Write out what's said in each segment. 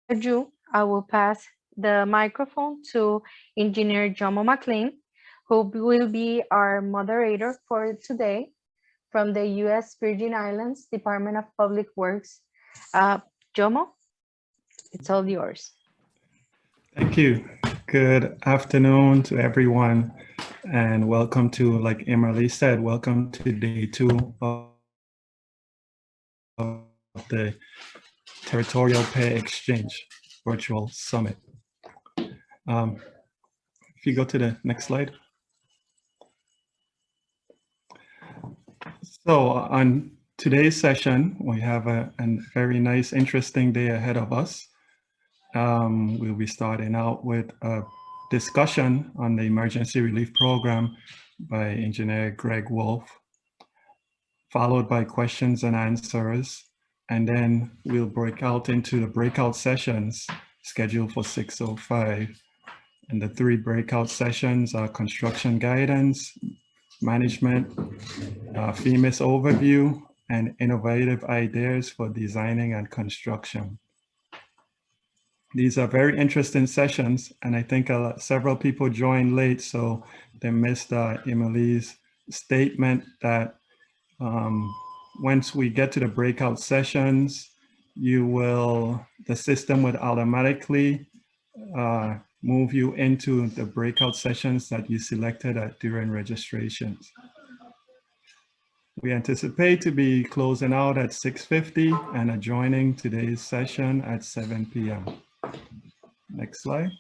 ado, I will pass the microphone to Engineer Jomo McLean, who will be our moderator for today from the U.S. Virgin Islands Department of Public Works. Jomo, it's all yours. Thank you. Good afternoon to everyone, and welcome to, like Emily said, welcome to day 2 of the Territorial Pay Exchange Virtual Summit. If you go to the next slide. So on today's session, we have a very nice, interesting day ahead of us. We'll be starting out with a discussion on the Emergency Relief Program by Engineer Greg Wolf, followed by questions and answers. And then we'll break out into the breakout sessions scheduled for 6:05. And the 3 breakout sessions are construction guidance, management, FEMA's overview, and innovative ideas for designing and construction. These are very interesting sessions, and I think several people joined late, so they missed Emily's statement that once we get to the breakout sessions, the system would automatically move you into the breakout sessions that you selected during registrations. We anticipate to be closing out at 6:50 and adjoining today's session at 7 p.m. Next slide.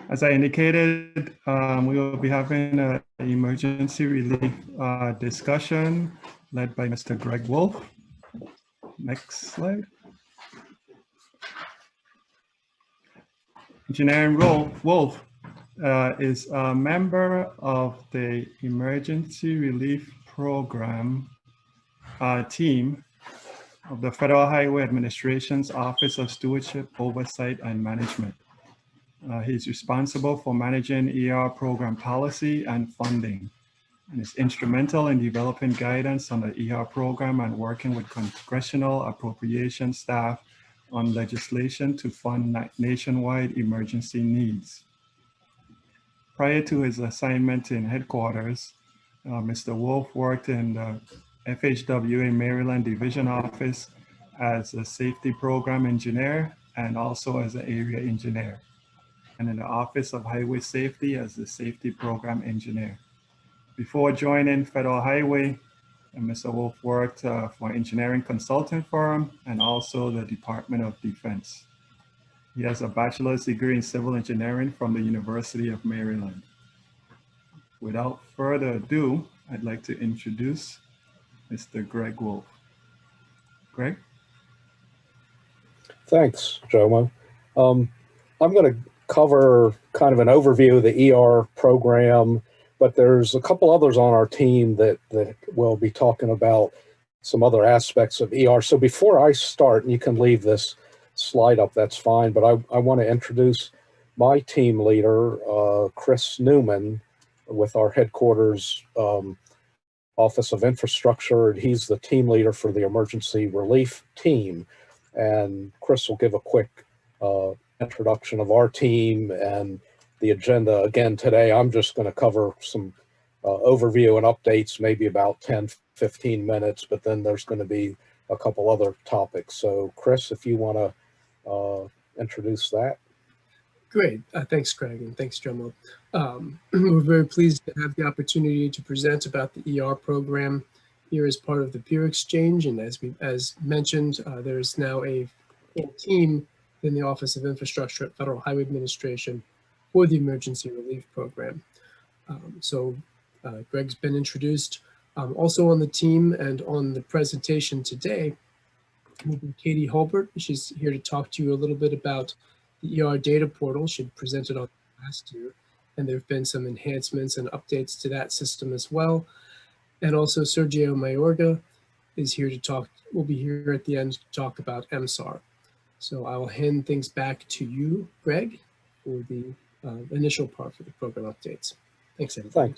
As I indicated, we will be having an emergency relief discussion led by Mr. Greg Wolf. Next slide. Engineer Wolf is a member of the Emergency Relief Program team of the Federal Highway Administration's Office of Stewardship, Oversight, and Management. He's responsible for managing ER program policy and funding, and is instrumental in developing guidance on the ER program and working with congressional appropriation staff on legislation to fund nationwide emergency needs. Prior to his assignment in headquarters, Mr. Wolf worked in the FHWA Maryland Division Office as a safety program engineer and also as an area engineer, and in the Office of Highway Safety as the safety program engineer. Before joining Federal Highway, Mr. Wolf worked for an engineering consulting firm and also the Department of Defense. He has a bachelor's degree in civil engineering from the University of Maryland. Without further ado, I'd like to introduce Mr. Greg Wolf. Greg? Thanks, Jomo. I'm going to cover kind of an overview of the ER program, but there's a couple others on our team that will be talking about some other aspects of ER. So before I start, and you can leave this slide up, that's fine, but I want to introduce my team leader, Chris Newman, with our headquarters Office of Infrastructure. He's the team leader for the emergency relief team. And Chris will give a quick introduction of our team and the agenda. Again, today, I'm just going to cover some overview and updates, maybe about 10, 15 minutes, but then there's going to be a couple other topics. So Chris, if you want to introduce that. Great. Thanks, Craig, and thanks, Jomo. We're very pleased to have the opportunity to present about the ER program here as part of the Peer Exchange. And as mentioned, there is now a team in the Office of Infrastructure at Federal Highway Administration for the Emergency Relief Program. Greg's been introduced. Also on the team and on the presentation today will be Katie Hulbert. She's here to talk to you a little bit about the ER data portal. She presented on last year, and there have been some enhancements and updates to that system as well. And also Sergio Mayorga is here to talk, will be here at the end to talk about MSAR. So I will hand things back to you, Greg, for the initial part for the program updates. Thanks, everybody.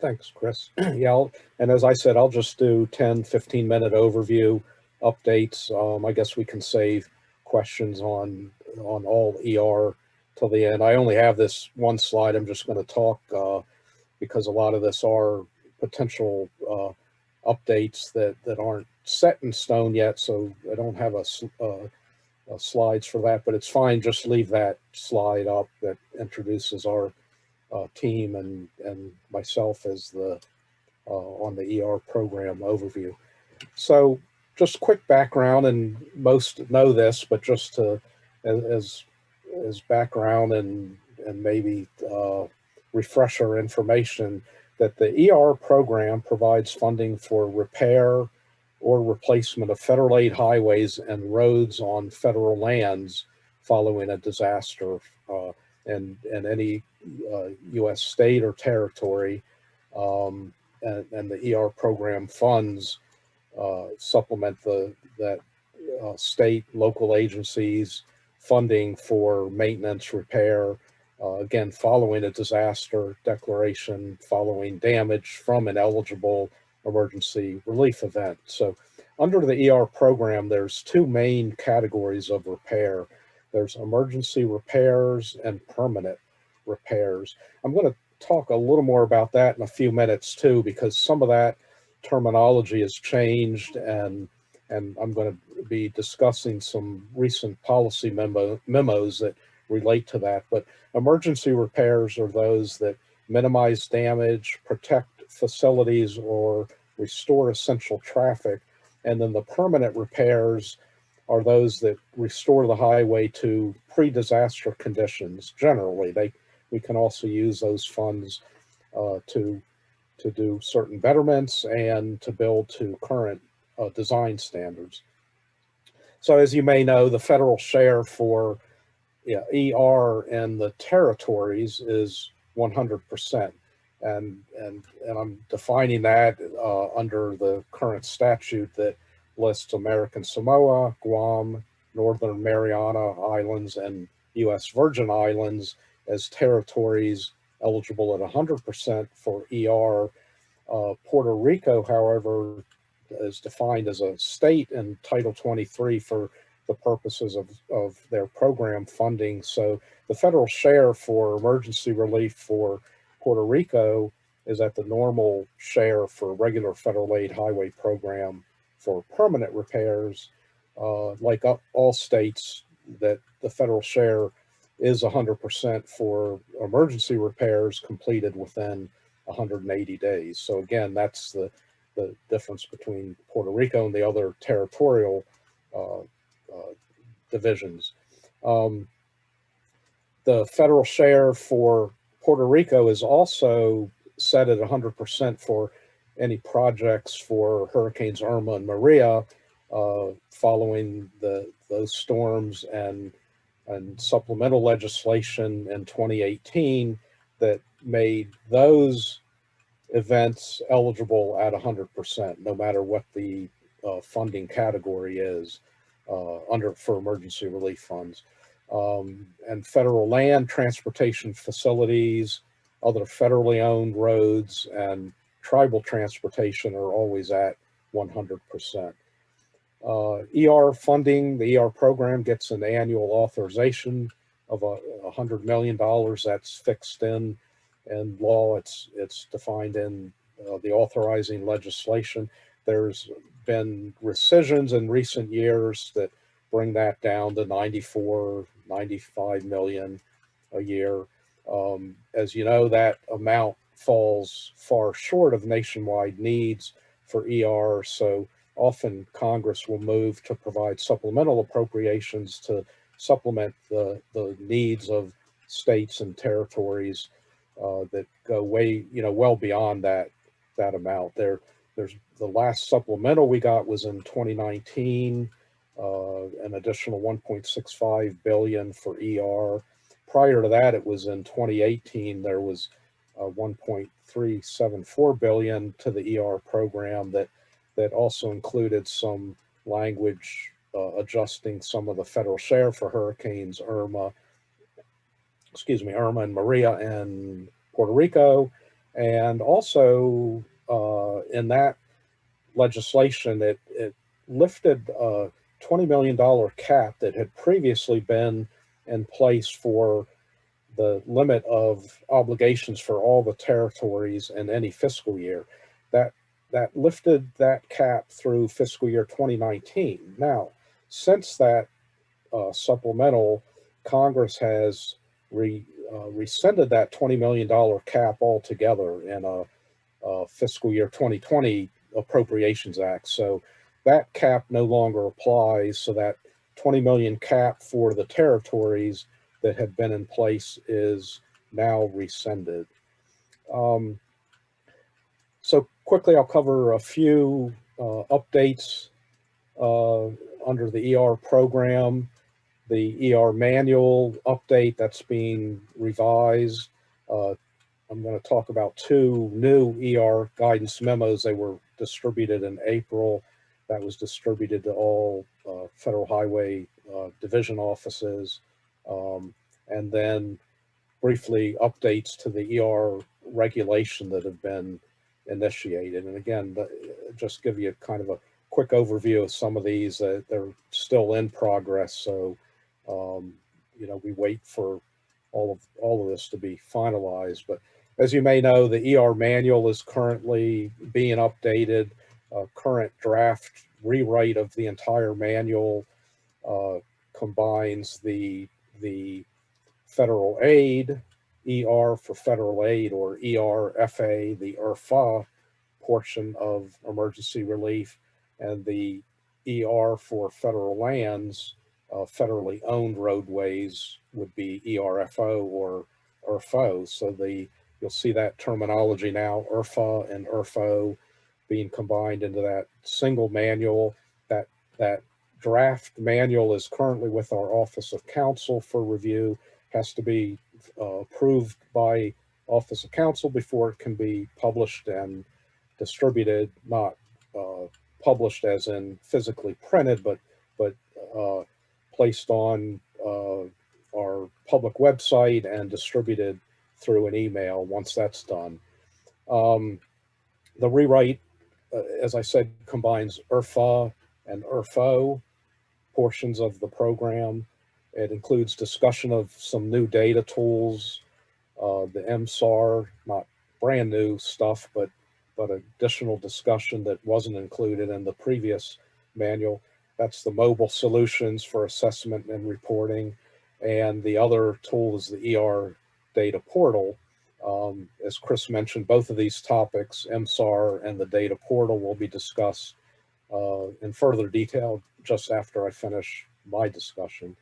Thanks, Chris. Yeah, and as I said, I'll just do 10, 15-minute overview, updates. I guess we can save questions on all ER till the end. I only have this one slide. I'm just going to talk because a lot of this are potential updates that aren't set in stone yet, so I don't have slides for that, but it's fine. Just leave that slide up that introduces our team and myself as the on the ER program overview. So just quick background, and most know this, but just to as background and maybe refresher information, that the ER program provides funding for repair or replacement of federal aid highways and roads on federal lands following a disaster in any U.S. state or territory. And the ER program funds supplement that state, local agencies funding for maintenance, repair, again, following a disaster declaration, following damage from an eligible emergency relief event. So under the ER program, there's two main categories of repair. There's emergency repairs and permanent repairs. I'm going to talk a little more about that in a few minutes too, because some of that terminology has changed, and I'm going to be discussing some recent policy memos that relate to that. But emergency repairs are those that minimize damage, protect facilities, or restore essential traffic. And then the permanent repairs are those that restore the highway to pre-disaster conditions. Generally, we can also use those funds to do certain betterments and to build to current design standards. So as you may know, the federal share for ER and the territories is 100%. And I'm defining that under the current statute that lists American Samoa, Guam, Northern Mariana Islands, and U.S. Virgin Islands as territories eligible at 100% for ER. Puerto Rico, however, is defined as a state in Title 23 for the purposes of their program funding. So the federal share for emergency relief for Puerto Rico is at the normal share for regular federal aid highway program. For permanent repairs, like all states, that the federal share is 100% for emergency repairs completed within 180 days. So again, that's the difference between Puerto Rico and the other territorial divisions. The federal share for Puerto Rico is also set at 100% for any projects for Hurricanes Irma and Maria following those storms, and supplemental legislation in 2018 that made those events eligible at 100%, no matter what the funding category is for emergency relief funds. And federal land, transportation facilities, other federally owned roads, and tribal transportation are always at 100%. ER funding, the ER program gets an annual authorization of $100 million. That's fixed in law. It's defined in the authorizing legislation. There's been rescissions in recent years that bring that down to 94, 95 million a year. As you know, that amount falls far short of nationwide needs for ER, so often Congress will move to provide supplemental appropriations to supplement the needs of states and territories that go way, well beyond that amount. There's the last supplemental we got was in 2019, an additional 1.65 billion for ER. Prior to that, it was in 2018, there was 1.374 billion to the ER program that also included some language adjusting some of the federal share for hurricanes Irma and Maria in Puerto Rico. And also in that legislation, it lifted a $20 million cap that had previously been in place for the limit of obligations for all the territories in any fiscal year. That lifted that cap through fiscal year 2019. Now, since that supplemental, Congress has rescinded that $20 million cap altogether in a fiscal year 2020 Appropriations Act. So that cap no longer applies. So that 20 million cap for the territories that had been in place is now rescinded. So quickly, I'll cover a few updates under the ER program. The ER manual update that's being revised. I'm going to talk about two new ER guidance memos. They were distributed in April. That was distributed to all Federal Highway Division offices. And then briefly updates to the ER regulation that have been initiated. And again, just give you kind of a quick overview of some of these. They're still in progress. So, you know, we wait for all of this to be finalized. But as you may know, the ER manual is currently being updated. Current draft rewrite of the entire manual combines the federal aid, ER for federal aid, or ERFA, the ERFA portion of emergency relief, and the ER for federal lands, federally owned roadways would be ERFO or ERFO. So you'll see that terminology now, ERFA and ERFO, being combined into that single manual. That draft manual is currently with our Office of Counsel for review. Has to be approved by Office of Counsel before it can be published and distributed, not published as in physically printed, but placed on our public website and distributed through an email once that's done. The rewrite, as I said, combines ERFA and ERFO portions of the program. It includes discussion of some new data tools, the MSAR, not brand new stuff, but additional discussion that wasn't included in the previous manual. That's the mobile solutions for assessment and reporting. And the other tool is the ER data portal. As Chris mentioned, both of these topics, MSAR and the data portal, will be discussed in further detail just after I finish my discussion.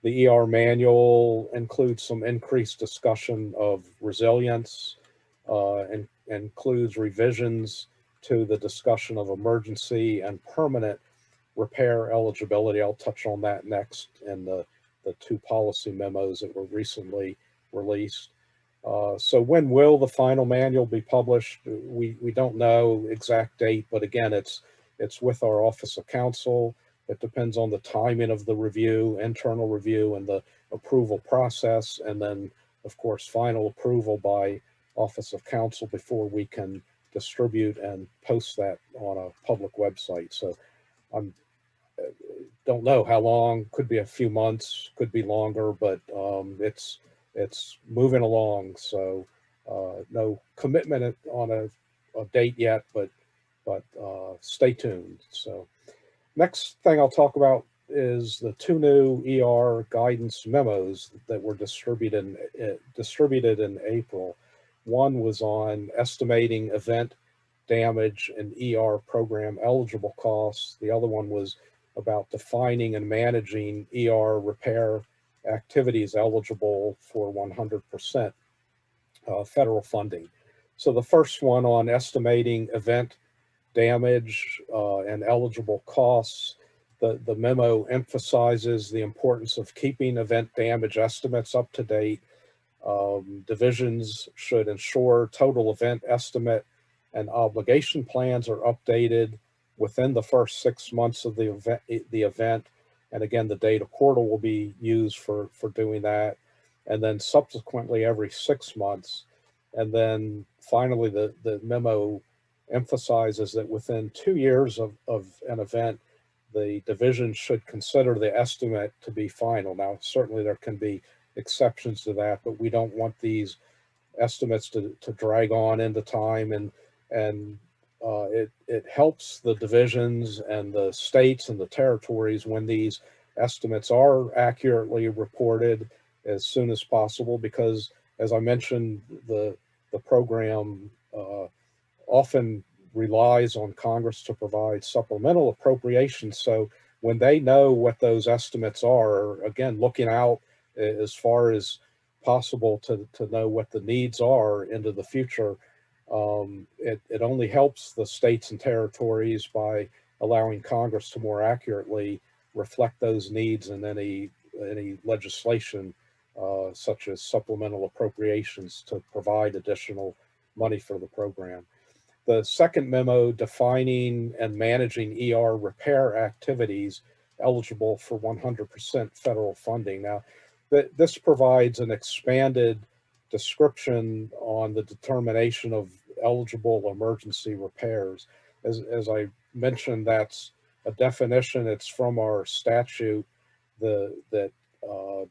The ER manual includes some increased discussion of resilience and includes revisions to the discussion of emergency and permanent repair eligibility. I'll touch on that next in the two policy memos that were recently released. So when will the final manual be published? We don't know exact date, but again, it's with our Office of Counsel. It depends on the timing of the review, internal review, and the approval process, and then, of course, final approval by Office of Counsel before we can distribute and post that on a public website. So I don't know how long, could be a few months, could be longer, but it's moving along. So no commitment on a date yet, but stay tuned. So next thing I'll talk about is the two new ER guidance memos that were distributed in April. One was on estimating event damage and ER program eligible costs. The other one was about defining and managing ER repair activities eligible for 100% federal funding. So the first one on estimating event damage and eligible costs, the memo emphasizes the importance of keeping event damage estimates up to date. Divisions should ensure total event estimate and obligation plans are updated within the first 6 months of the event. And again, the data portal will be used for doing that. And then subsequently every 6 months. And then finally, the memo emphasizes that within 2 years of an event, the division should consider the estimate to be final. Now, certainly there can be exceptions to that, but we don't want these estimates to drag on into time, and it helps the divisions and the states and the territories when these estimates are accurately reported as soon as possible, because as I mentioned, the program often relies on Congress to provide supplemental appropriations. So when they know what those estimates are, again, looking out as far as possible to know what the needs are into the future, it only helps the states and territories by allowing Congress to more accurately reflect those needs in any legislation, such as supplemental appropriations to provide additional money for the program. The second memo, defining and managing ER repair activities eligible for 100% federal funding. Now, this provides an expanded description on the determination of eligible emergency repairs. As I mentioned, that's a definition. It's from our statute that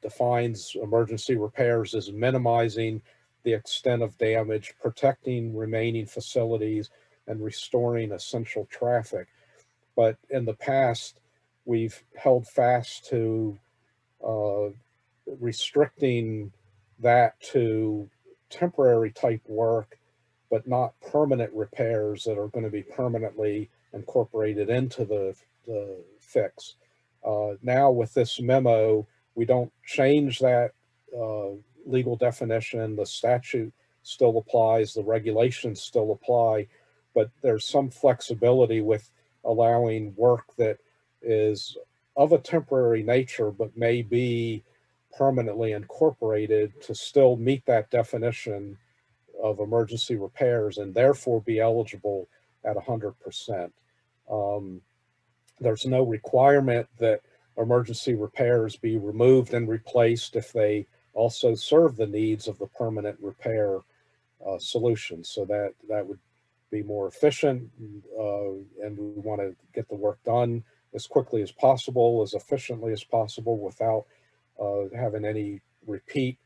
defines emergency repairs as minimizing the extent of damage, protecting remaining facilities, and restoring essential traffic. But in the past, we've held fast to restricting that to temporary type work, but not permanent repairs that are going to be permanently incorporated into the fix. Now with this memo, we don't change that legal definition. The statute still applies, the regulations still apply, but there's some flexibility with allowing work that is of a temporary nature, but may be permanently incorporated to still meet that definition of emergency repairs and therefore be eligible at 100%. There's no requirement that emergency repairs be removed and replaced if they also serve the needs of the permanent repair solution. So that would be more efficient, and we want to get the work done as quickly as possible, as efficiently as possible, without having any repeat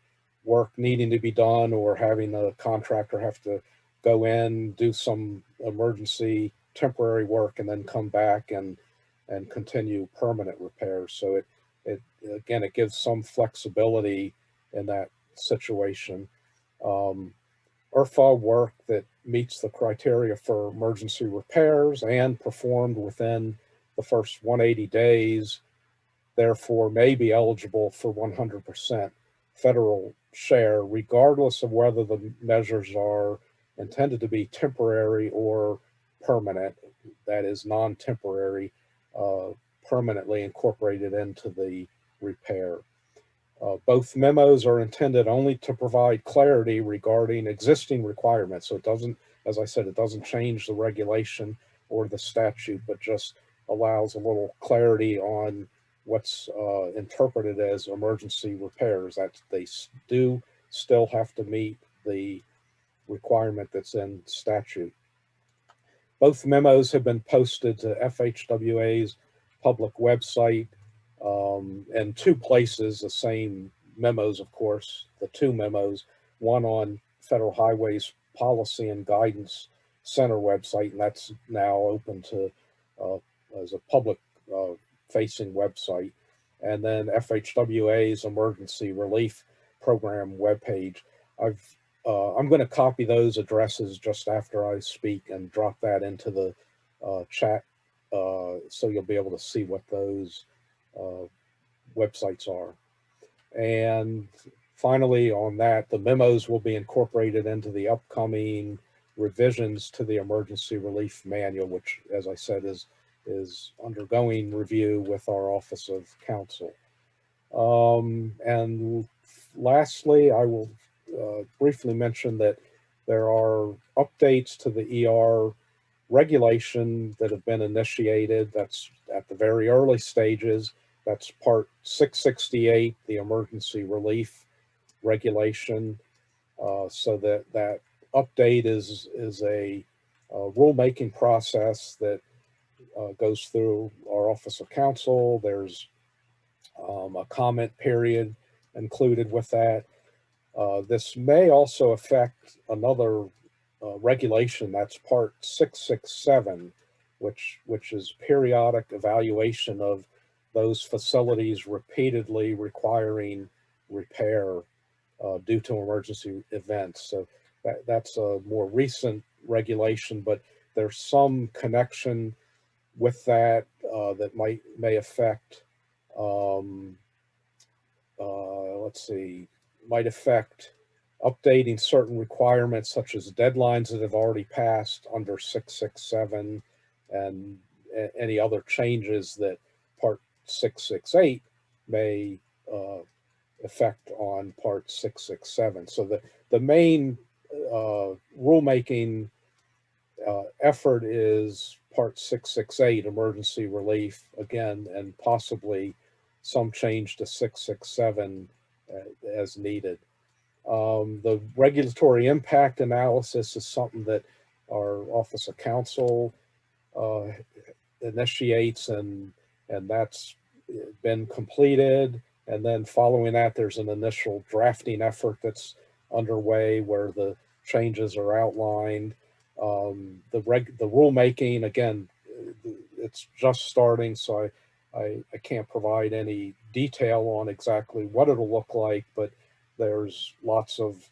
work needing to be done, or having the contractor have to go in, do some emergency temporary work, and then come back and continue permanent repairs. So it again, it gives some flexibility in that situation. IRFA work that meets the criteria for emergency repairs and performed within the first 180 days, therefore may be eligible for 100% federal share, regardless of whether the measures are intended to be temporary or permanent, that is non-temporary, permanently incorporated into the repair. Both memos are intended only to provide clarity regarding existing requirements. So it doesn't, as I said, it doesn't change the regulation or the statute, but just allows a little clarity on what's interpreted as emergency repairs, that they do still have to meet the requirement that's in statute. Both memos have been posted to FHWA's public website in two places, the same memos, of course, the two memos, one on Federal Highways Policy and Guidance Center website, and that's now open to as a public facing website, and then FHWA's Emergency Relief Program webpage. I'm going to copy those addresses just after I speak and drop that into the chat, so you'll be able to see what those websites are. And finally, on that, the memos will be incorporated into the upcoming revisions to the Emergency Relief Manual, which, as I said, is undergoing review with our Office of Counsel. And lastly, I will briefly mention that there are updates to the ER regulation that have been initiated. That's at the very early stages. That's part 668, the emergency relief regulation. So that update is a rulemaking process that goes through our Office of Counsel. There's a comment period included with that. This may also affect another regulation, that's Part 667, which is periodic evaluation of those facilities repeatedly requiring repair due to emergency events. So that's a more recent regulation, but there's some connection with that that may affect, let's see, might affect updating certain requirements such as deadlines that have already passed under 667 and any other changes that Part 668 may affect on Part 667. So the main rulemaking effort is Part 668, emergency relief, again, and possibly some change to 667 as needed. The regulatory impact analysis is something that our Office of Counsel initiates, and that's been completed. And then following that, there's an initial drafting effort that's underway where the changes are outlined. The rulemaking, again, it's just starting, so I can't provide any detail on exactly what it'll look like, but there's lots of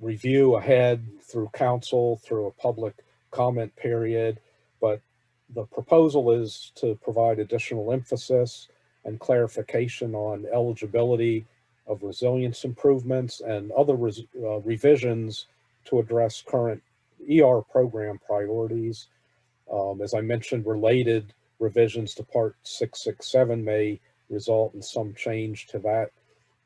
review ahead through council, through a public comment period. But the proposal is to provide additional emphasis and clarification on eligibility of resilience improvements and other revisions to address current ER program priorities. As I mentioned, related revisions to Part 667 may result in some change to that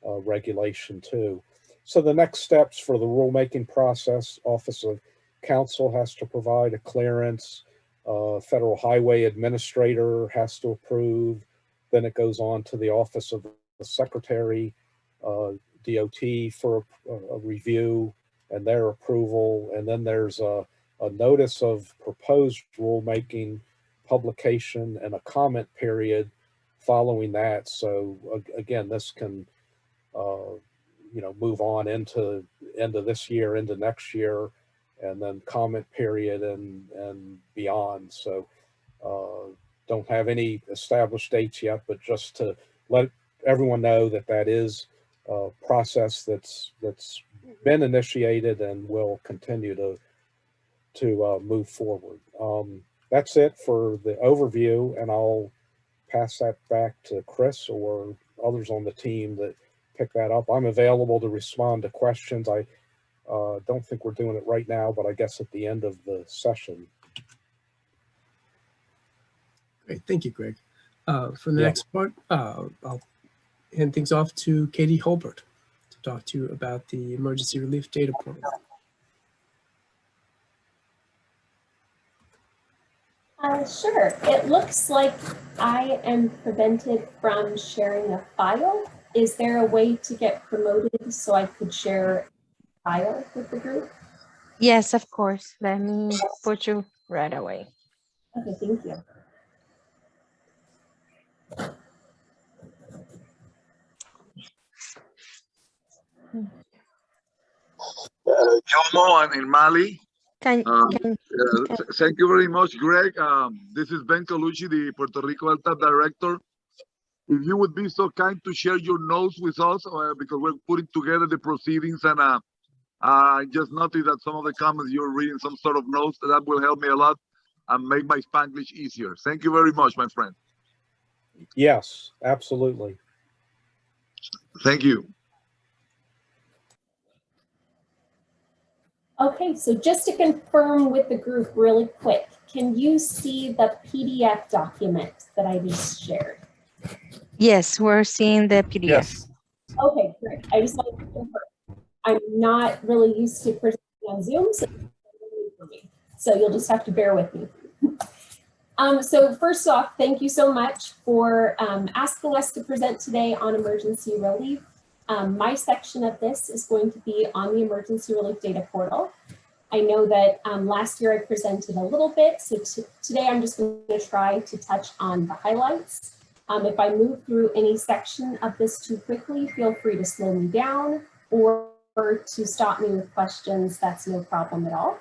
regulation too. So the next steps for the rulemaking process: Office of Counsel has to provide a clearance, Federal Highway Administrator has to approve, then it goes on to the Office of the Secretary, DOT, for a review and their approval, and then there's a notice of proposed rulemaking publication and a comment period following that. So again, this can move on into end of this year, into next year, and then comment period and beyond. So don't have any established dates yet, but just to let everyone know that that is a process that's been initiated and will continue to move forward. That's it for the overview, and I'll pass that back to Chris or others on the team that pick that up. I'm available to respond to questions. I don't think we're doing it right now, but I guess at the end of the session. Great, thank you, Greg. For the next part, I'll hand things off to Katie Holbert to talk to you about the Emergency Relief Data Portal. Sure. It looks like I am prevented from sharing a file. Is there a way to get promoted so I could share a file with the group? Yes, of course. Let me put you right away. Okay, thank you. Jomo and Mali. Can Thank you very much, Greg. This is Ben Colucci, the Puerto Rico LTAP Director. If you would be so kind to share your notes with us, because we're putting together the proceedings, and I just noticed that some of the comments you're reading some sort of notes, that will help me a lot and make my Spanglish easier. Thank you very much, my friend. Yes, absolutely. Thank you. Okay, so just to confirm with the group really quick, can you see the PDF document that I just shared? Yes, we're seeing the PDF. Yes. Okay, great. I just wanted to confirm. I'm not really used to presenting on Zoom, so it's new for me. So you'll just have to bear with me. So first off, thank you so much for asking us to present today on emergency relief. My section of this is going to be on the emergency relief data portal. I know that last year I presented a little bit, so today I'm just going to try to touch on the highlights. If I move through any section of this too quickly, feel free to slow me down or to stop me with questions. That's no problem at all.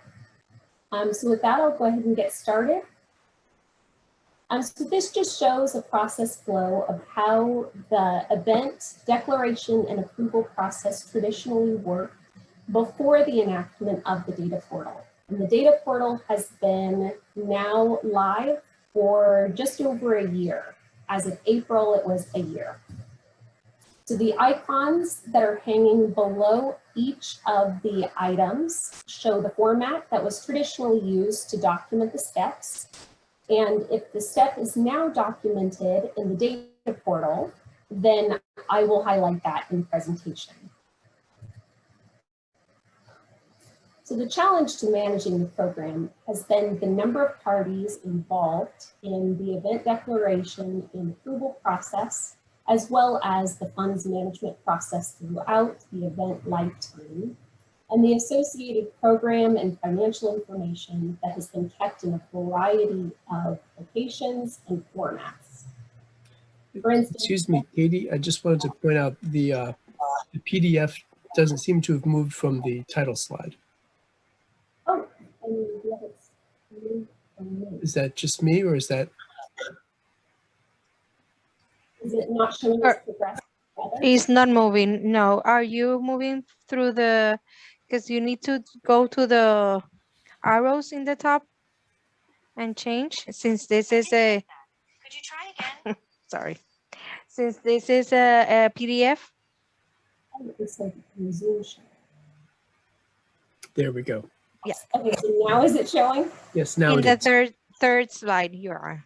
So with that, I'll go ahead and get started. So this just shows a process flow of how the event, declaration, and approval process traditionally work before the enactment of the data portal. And the data portal has been now live for just over a year. As of April, it was a year. So the icons that are hanging below each of the items show the format that was traditionally used to document the steps. And if the step is now documented in the data portal, then I will highlight that in the presentation. So the challenge to managing the program has been the number of parties involved in the event declaration and approval process, as well as the funds management process throughout the event lifetime, and the associated program and financial information that has been kept in a variety of locations and formats. For instance, Excuse me, Katie, I just wanted to point out the PDF doesn't seem to have moved from the title slide. oh, I mean, yeah, it's moved from me. Is that just me or is that? Is it not showing as progressive? It's not moving. No. Are you moving through the, because you need to go to the arrows in the top and change, since this is a, could you try again? Sorry. Since this is a PDF. It's like Zoom show. There we go. Yeah. Okay, so now is it showing? Yes, now In it the is. third slide, you are.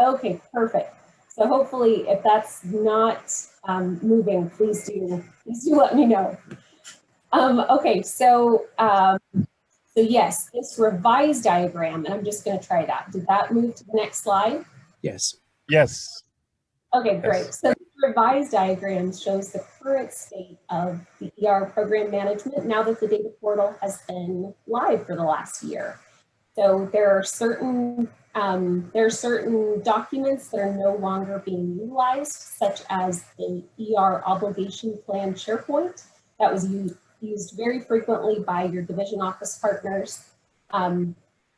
Okay, perfect. So hopefully, if that's not moving, please do let me know. Okay, so yes, this revised diagram, and I'm just going to try it out. Did that move to the next slide? Yes. Yes. Okay, great. Yes. So the revised diagram shows the current state of the ER program management now that the data portal has been live for the last year. So there are certain documents that are no longer being utilized, such as the ER obligation plan SharePoint that was used very frequently by your division office partners.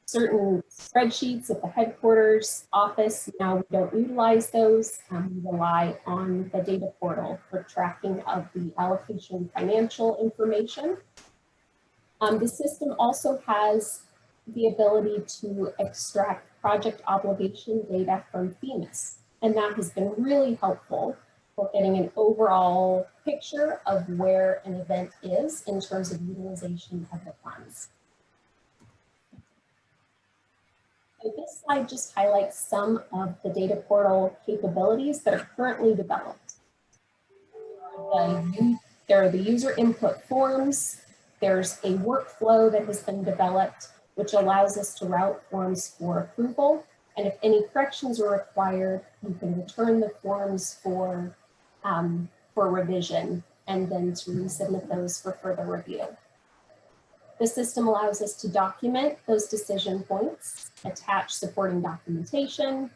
Certain spreadsheets at the headquarters office, now we don't utilize those. We rely on the data portal for tracking of the allocation financial information. The system also has the ability to extract project obligation data from FEMAS, and that has been really helpful for getting an overall picture of where an event is in terms of utilization of the funds. So this slide just highlights some of the data portal capabilities that are currently developed. There are the user input forms. There's a workflow that has been developed, which allows us to route forms for approval. And if any corrections are required, you can return the forms for revision and then to resubmit those for further review. The system allows us to document those decision points, attach supporting documentation,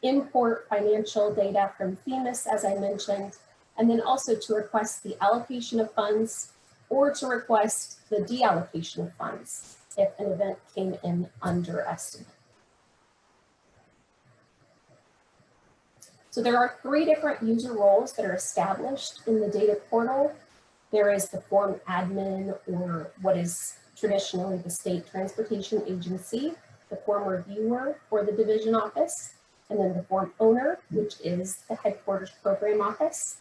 import financial data from FEMAS, as I mentioned, and then also to request the allocation of funds or to request the deallocation of funds if an event came in under estimate. So there are 3 different user roles that are established in the data portal. There is the form admin, or what is traditionally the state transportation agency, the form reviewer or the division office, and then the form owner, which is the headquarters program office.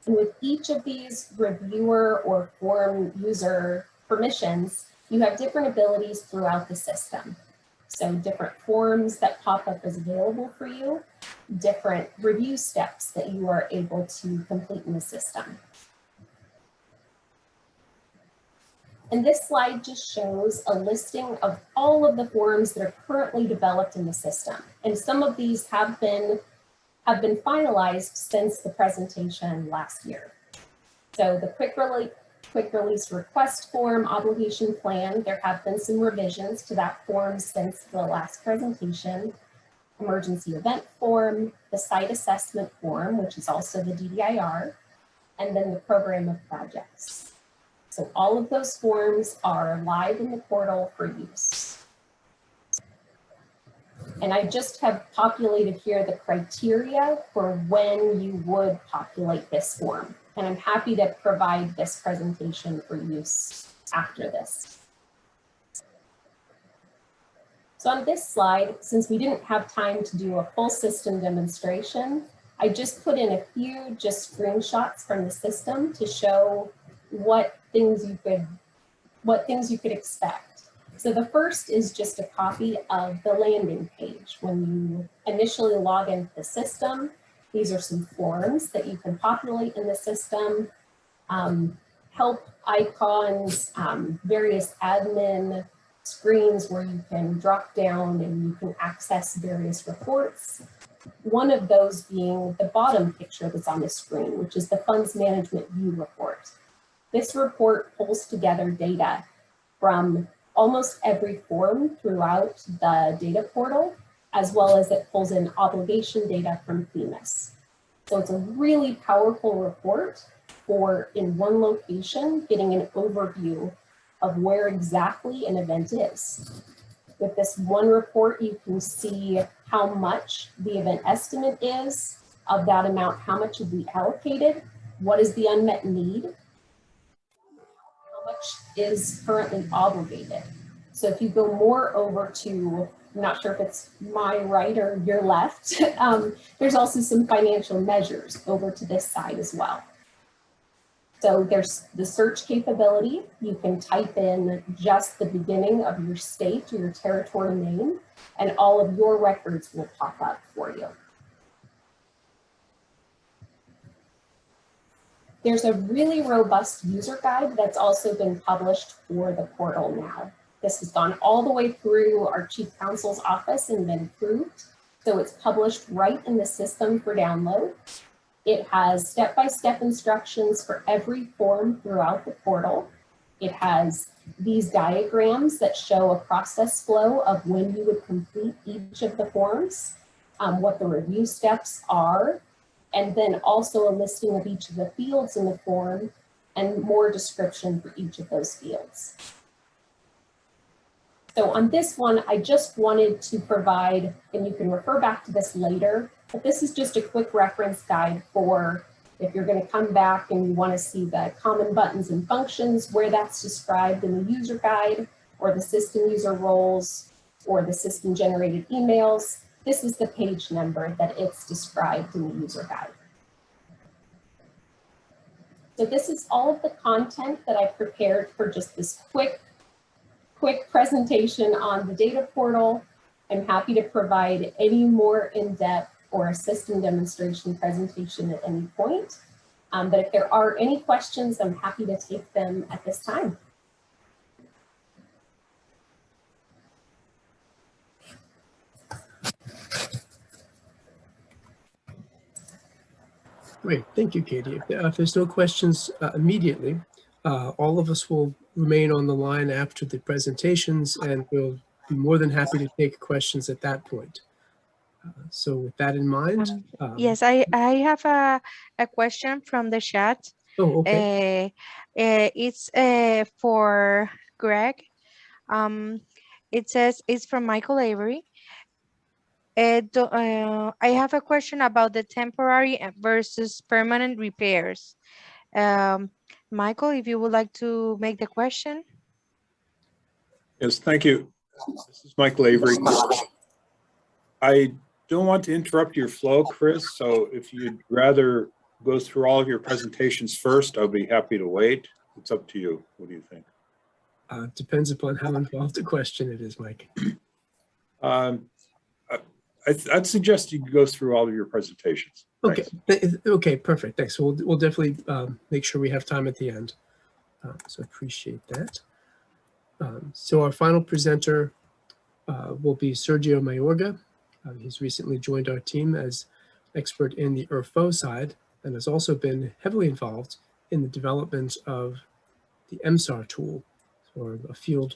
And with each of these reviewer or form user permissions, you have different abilities throughout the system. So different forms that pop up as available for you, different review steps that you are able to complete in the system. And this slide just shows a listing of all of the forms that are currently developed in the system. And some of these have been finalized since the presentation last year. So the quick release request form, obligation plan. There have been some revisions to that form since the last presentation. Emergency event form, the site assessment form, which is also the DDIR, and then the program of projects. So all of those forms are live in the portal for use. And I just have populated here the criteria for when you would populate this form. And I'm happy to provide this presentation for use after this. So on this slide, since we didn't have time to do a full system demonstration, I just put in a few just screenshots from the system to show what things you could expect. So the first is just a copy of the landing page. When you initially log into the system, these are some forms that you can populate in the system, help icons, various admin screens where you can drop down and you can access various reports. One of those being the bottom picture that's on the screen, which is the Funds Management View report. This report pulls together data from almost every form throughout the data portal, as well as it pulls in obligation data from FEMAS. So it's a really powerful report for, in one location, getting an overview of where exactly an event is. With this one report, you can see how much the event estimate is. Of that amount, how much will be allocated, what is the unmet need, how much is currently obligated. So if you go more over to, I'm not sure if it's my right or your left, there's also some financial measures over to this side as well. So there's the search capability. You can type in just the beginning of your state or your territory name, and all of your records will pop up for you. There's a really robust user guide that's also been published for the portal now. This has gone all the way through our Chief Counsel's office and been approved. So it's published right in the system for download. It has step-by-step instructions for every form throughout the portal. It has these diagrams that show a process flow of when you would complete each of the forms, what the review steps are, and then also a listing of each of the fields in the form and more description for each of those fields. So on this one, I just wanted to provide, and you can refer back to this later, but this is just a quick reference guide for if you're going to come back and you want to see the common buttons and functions, where that's described in the user guide, or the system user roles, or the system generated emails. This is the page number that it's described in the user guide. So this is all of the content that I prepared for just this quick presentation on the data portal. I'm happy to provide any more in-depth or a system demonstration presentation at any point. But if there are any questions, I'm happy to take them at this time. Great, thank you, Katie. If there's no questions immediately, all of us will remain on the line after the presentations, and we'll be more than happy to take questions at that point. So with that in mind. Yes, I have a question from the chat. Oh, okay. It's for Greg. It says it's from Michael Avery. I have a question about the temporary versus permanent repairs. Michael, if you would like to make the question. Yes, thank you. This is Michael Avery. I don't want to interrupt your flow, Chris, so if you'd rather go through all of your presentations first, I'll be happy to wait. It's up to you. What do you think? Depends upon how involved the question it is, Mike. I'd suggest you go through all of your presentations. Okay. Okay, perfect. Thanks. So we'll definitely make sure we have time at the end. So appreciate that. So our final presenter will be Sergio Mayorga. He's recently joined our team as expert in the ERFO side and has also been heavily involved in the development of the MSAR tool, or a field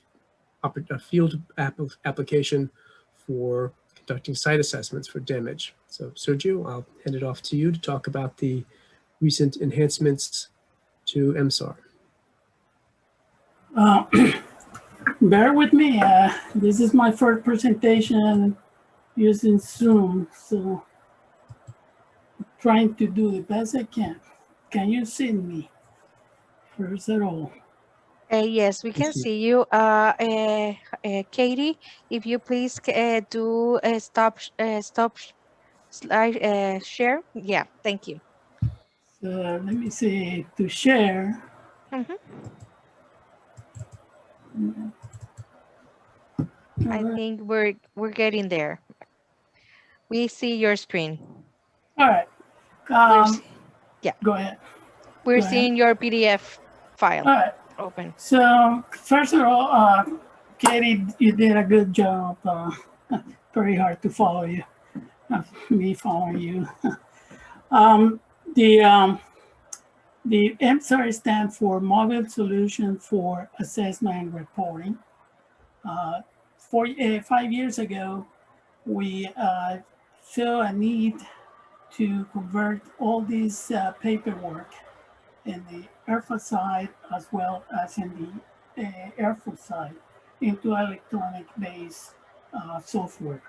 application for conducting site assessments for damage. So Sergio, I'll hand it off to you to talk about the recent enhancements to MSAR. Bear with me. This is my first presentation using Zoom, so I'm trying to do the best I can. Can you see me? First of all. Yes, we can see you. Katie, if you please do a stop slide share. Yeah, thank you. So let me see, to share. Mhm. I think we're getting there. We see your screen. All right. Yeah. Go ahead. We're Go ahead. seeing your PDF file. All right. Open. So first of all, Katie, you did a good job. Very hard to follow you. Me following you. The MSAR stands for Mobile Solution for Assessment and Reporting. 5 years ago, we saw a need to convert all this paperwork in the airfoot side as well as in the airfoot side into electronic-based software.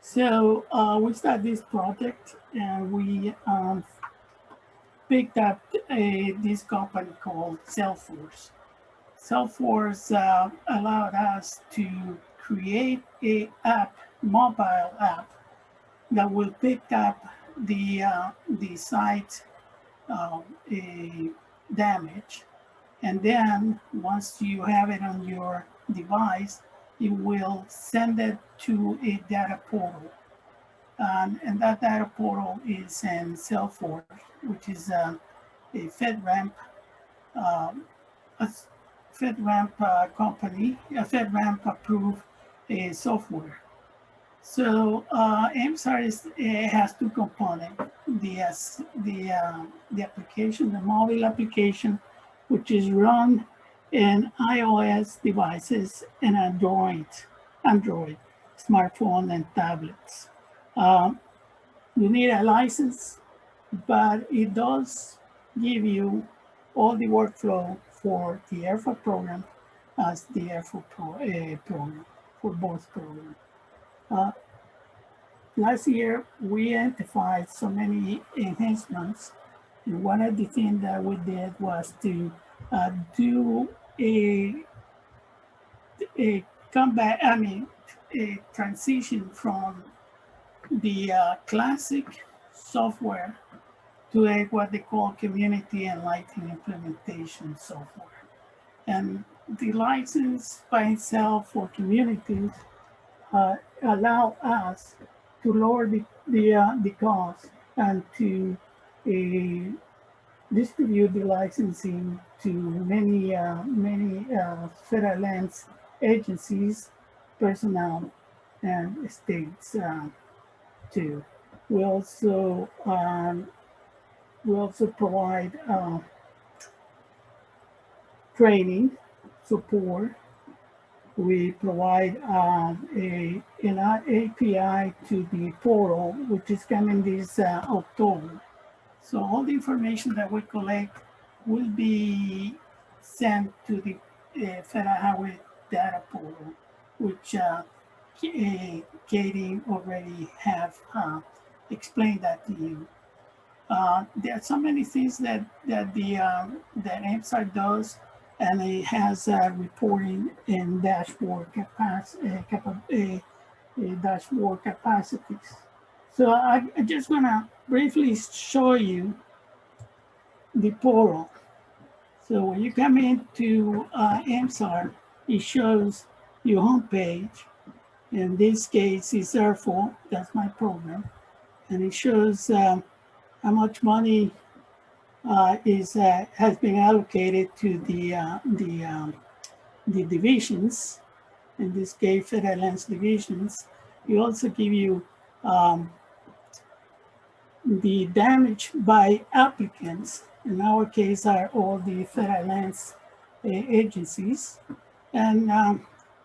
So we started this project and we picked up this company called Salesforce. Salesforce allowed us to create a mobile app that will pick up the site damage, and then once you have it on your device, it will send it to a data portal. And that data portal is in Salesforce, which is a FedRAMP company, a FedRAMP approved software. So MSAR has two components: the application, the mobile application, which is run in iOS devices and Android smartphone and tablets. You need a license, but it does give you all the workflow for the airfoot program as the airfoot program for both programs. Last year, we identified so many enhancements, and one of the things that we did was to do a transition from the classic software to what they call community enlightened implementation software. And the license by itself for communities allow us to lower the cost and to distribute the licensing to many federal lands agencies, personnel, and states too. We also provide training support. We provide an API to the portal, which is coming this October. So all the information that we collect will be sent to the Federal Highway Data Portal, which Katie already have explained that to you. There are so many things that MSAR does, and it has reporting and dashboard capacities. So I just want to briefly show you the portal. So when you come into MSAR, it shows your homepage. In this case, it's Airful. That's my program, and it shows how much money has been allocated to the divisions. In this case, federal lands divisions. We also give you the damage by applicants. In our case, are all the federal lands agencies. And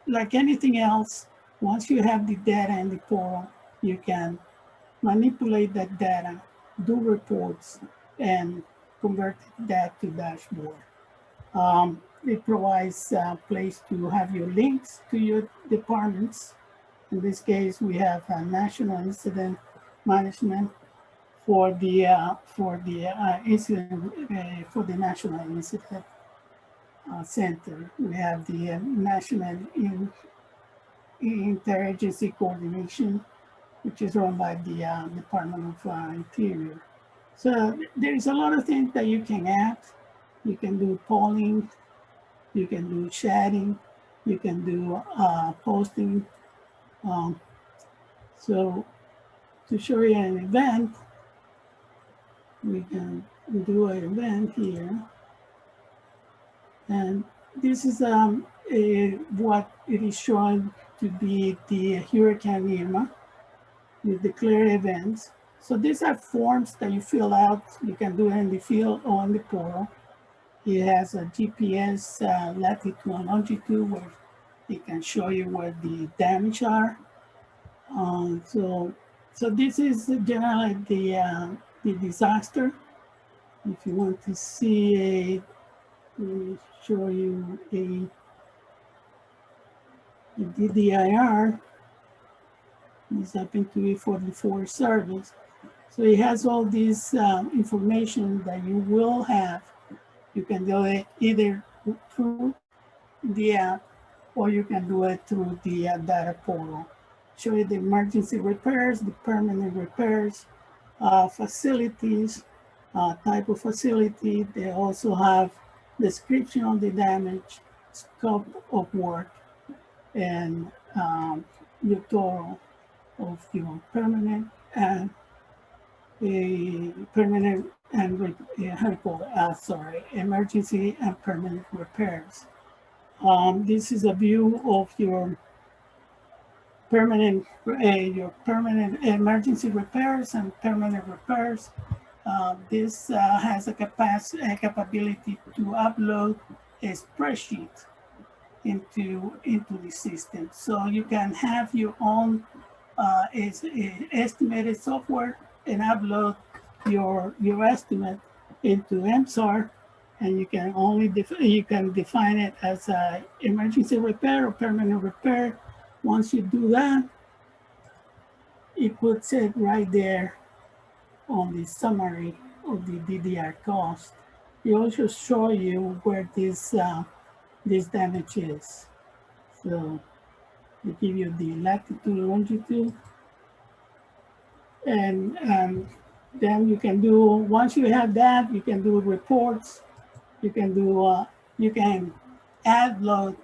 like anything else, once you have the data in the portal, you can manipulate that data, do reports, and convert that to dashboard. It provides a place to have your links to your departments. In this case, we have a National Incident Management for the National Incident Center. We have the National Interagency Coordination, which is run by the Department of Interior. So there's a lot of things that you can add. You can do polling, you can do chatting, you can do posting. So to show you an event, we can do an event here. And this is what it is showing to be the Hurricane Irma, the declared events. So these are forms that you fill out. You can do it in the field or in the portal. It has a GPS latitude and longitude where it can show you where the damage are. So this is generally the disaster. If you want to see let me show you the DDIR. This happened to be for the Forest Service. So it has all this information that you will have. You can do it either through the app or you can do it through the data portal. Show you the emergency repairs, the permanent repairs, facilities, type of facility. They also have description of the damage, scope of work, and your total of your permanent and emergency and permanent repairs. This is a view of your permanent emergency repairs and permanent repairs. This has a capability to upload a spreadsheet into the system. So you can have your own estimated software and upload your estimate into MSAR, and you can define it as an emergency repair or permanent repair. Once you do that, it puts it right there on the summary of the DDR cost. It also show you where this damage is. So they give you the latitude, longitude, and then you can do, once you have that, you can do reports. You can do, you can add load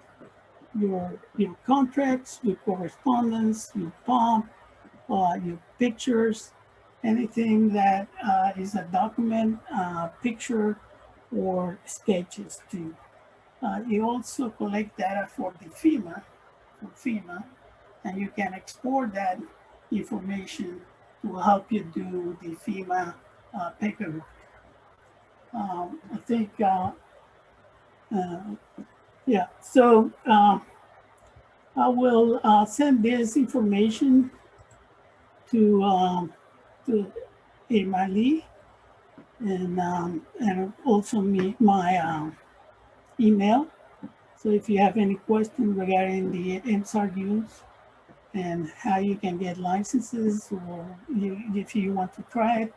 your contracts, your correspondence, your pump, your pictures, anything that is a document, picture, or sketches too. You also collect data for the FEMA, and you can export that information to help you do the FEMA paperwork. I think, yeah, so I will send this information to Emily and also my email. So if you have any questions regarding the MSAR use and how you can get licenses, or if you want to try it,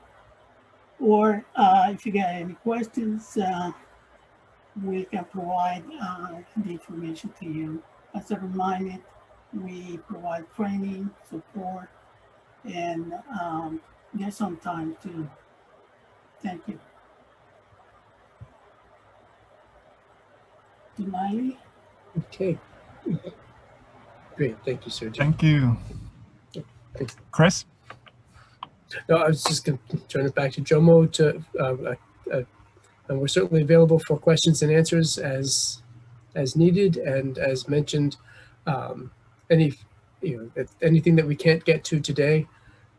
or if you got any questions, we can provide the information to you. As a reminder, we provide training, support, and get some time too. Thank you. Demiley? Okay. Great, thank you, Sergio. Thank you. Chris? No, I was just going to turn it back to Jomo to, and we're certainly available for questions and answers as needed, and as mentioned, anything that we can't get to today,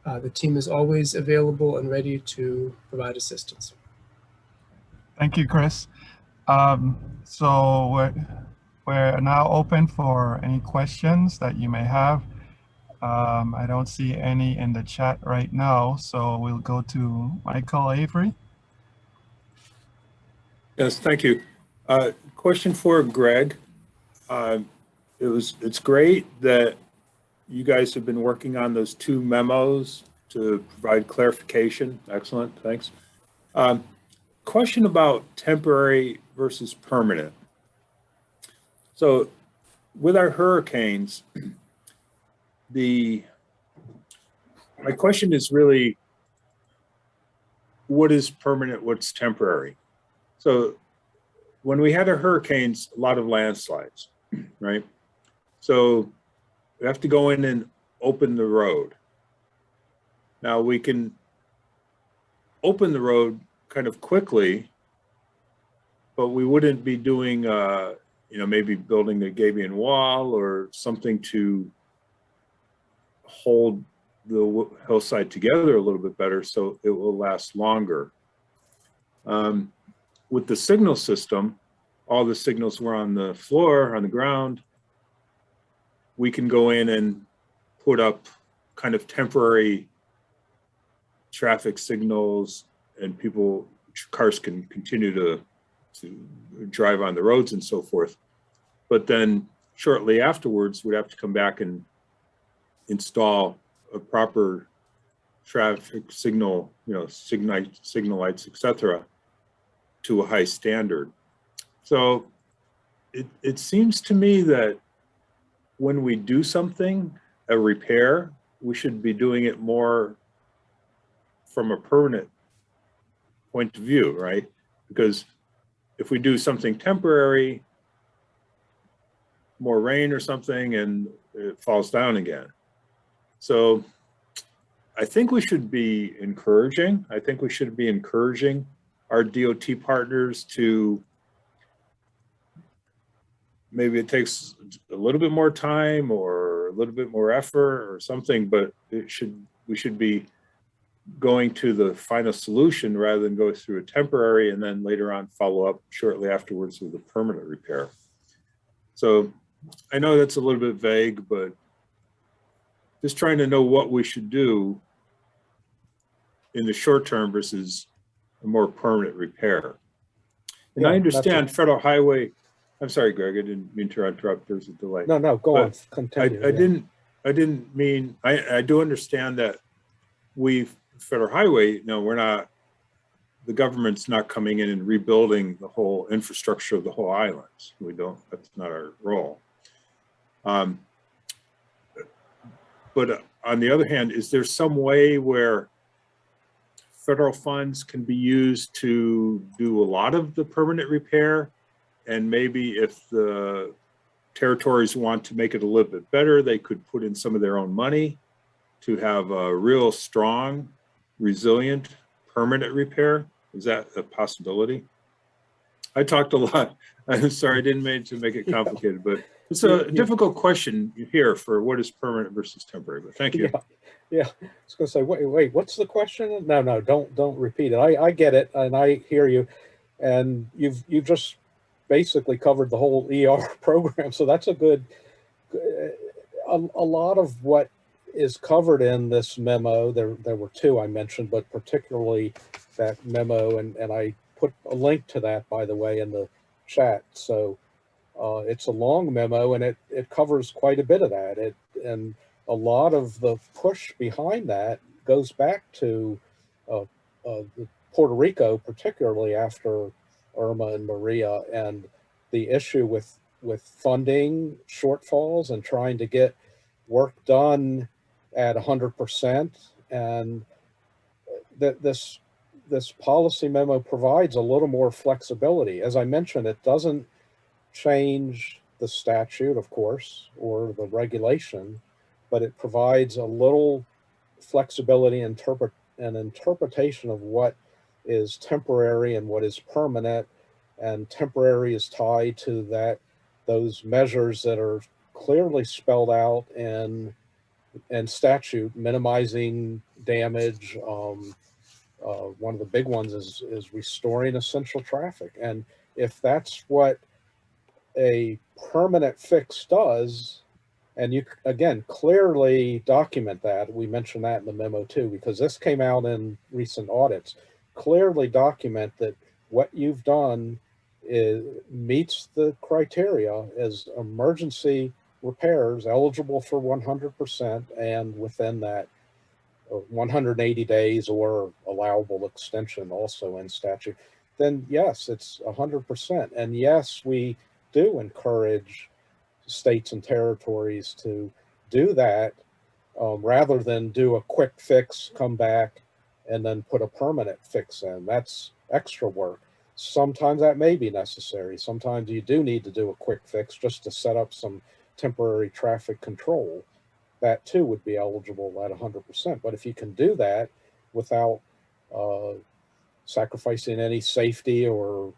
the team is always available and ready to provide assistance. Thank you, Chris. So we're now open for any questions that you may have. I don't see any in the chat right now, so we'll go to Michael Avery. Yes, thank you. Question for Greg. It's great that you guys have been working on those 2 memos to provide clarification. Excellent, thanks. Question about temporary versus permanent. So with our hurricanes, my question is really, what is permanent, what's temporary? So when we had our hurricanes, a lot of landslides, right? So we have to go in and open the road. Now we can open the road kind of quickly, but we wouldn't be doing, maybe building a gabion wall or something to hold the hillside together a little bit better so it will last longer. With the signal system, all the signals were on the floor, on the ground. We can go in and put up kind of temporary traffic signals, and cars can continue to drive on the roads and so forth. But then shortly afterwards, we'd have to come back and install a proper traffic signal, signal lights, etc., to a high standard. So it seems to me that when we do something, a repair, we should be doing it more from a permanent point of view, right? Because if we do something temporary, more rain or something, and it falls down again. So I think we should be encouraging our DOT partners to, maybe it takes a little bit more time or a little bit more effort or something, but we should be going to the final solution rather than go through a temporary and then later on follow up shortly afterwards with a permanent repair. So I know that's a little bit vague, but just trying to know what we should do in the short term versus a more permanent repair. And I understand Federal Highway, I'm sorry, Greg, I didn't mean to interrupt, there's a delay. No, go on, continue. I didn't mean, I do understand that Federal Highway, we're not, the government's not coming in and rebuilding the whole infrastructure of the whole island. That's not our role. But on the other hand, is there some way where federal funds can be used to do a lot of the permanent repair? And maybe if the territories want to make it a little bit better, they could put in some of their own money to have a real strong, resilient, permanent repair. Is that a possibility? I talked a lot. I'm sorry, I didn't mean to make it complicated, but it's a difficult question here for what is permanent versus temporary, but thank you. Yeah. I was gonna say, wait, what's the question? No, don't repeat it. I get it, and I hear you. And you've just basically covered the whole ER program. So that's a good, a lot of what is covered in this memo, there were 2 I mentioned, but particularly that memo, and I put a link to that, by the way, in the chat. So it's a long memo, and it covers quite a bit of that. And a lot of the push behind that goes back to Puerto Rico, particularly after Irma and Maria, and the issue with funding shortfalls and trying to get work done at 100%. And this policy memo provides a little more flexibility. As I mentioned, it doesn't change the statute, of course, or the regulation, but it provides a little flexibility and interpretation of what is temporary and what is permanent. And temporary is tied to those measures that are clearly spelled out in statute, minimizing damage. One of the big ones is restoring essential traffic. And if that's what a permanent fix does, and you, again, clearly document that. We mentioned that in the memo too, because this came out in recent audits. Clearly document that what you've done meets the criteria as emergency repairs eligible for 100% and within that 180 days or allowable extension also in statute, then yes, it's 100%. And yes, we do encourage states and territories to do that rather than do a quick fix, come back, and then put a permanent fix in. That's extra work. Sometimes that may be necessary. Sometimes you do need to do a quick fix just to set up some temporary traffic control. That too would be eligible at 100%. But if you can do that without sacrificing any safety or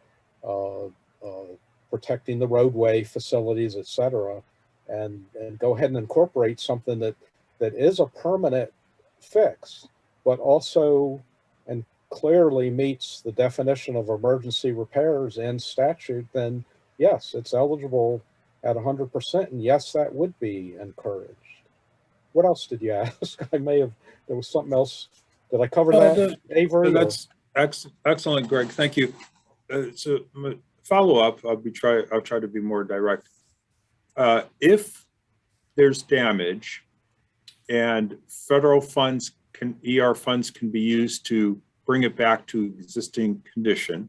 protecting the roadway facilities, et cetera, and go ahead and incorporate something that is a permanent fix, but also and clearly meets the definition of emergency repairs in statute, then yes, it's eligible at 100%. And yes, that would be encouraged. What else did you ask? I may have, there was something else. Did I cover that, Avery? That's excellent, Greg. Thank you. So follow up, I'll try to be more direct. If there's damage and federal funds ER funds can be used to bring it back to existing condition.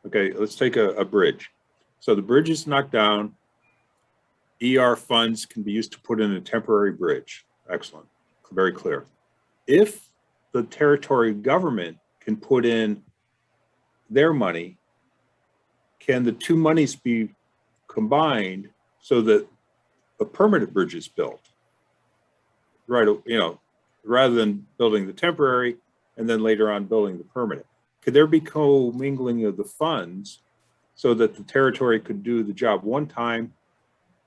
Okay, let's take a bridge. So the bridge is knocked down. ER funds can be used to put in a temporary bridge. Excellent, very clear. If the territory government can put in their money, can the two monies be combined so that a permanent bridge is built? Right, you know, rather than building the temporary and then later on building the permanent. Could there be co-mingling of the funds so that the territory could do the job one time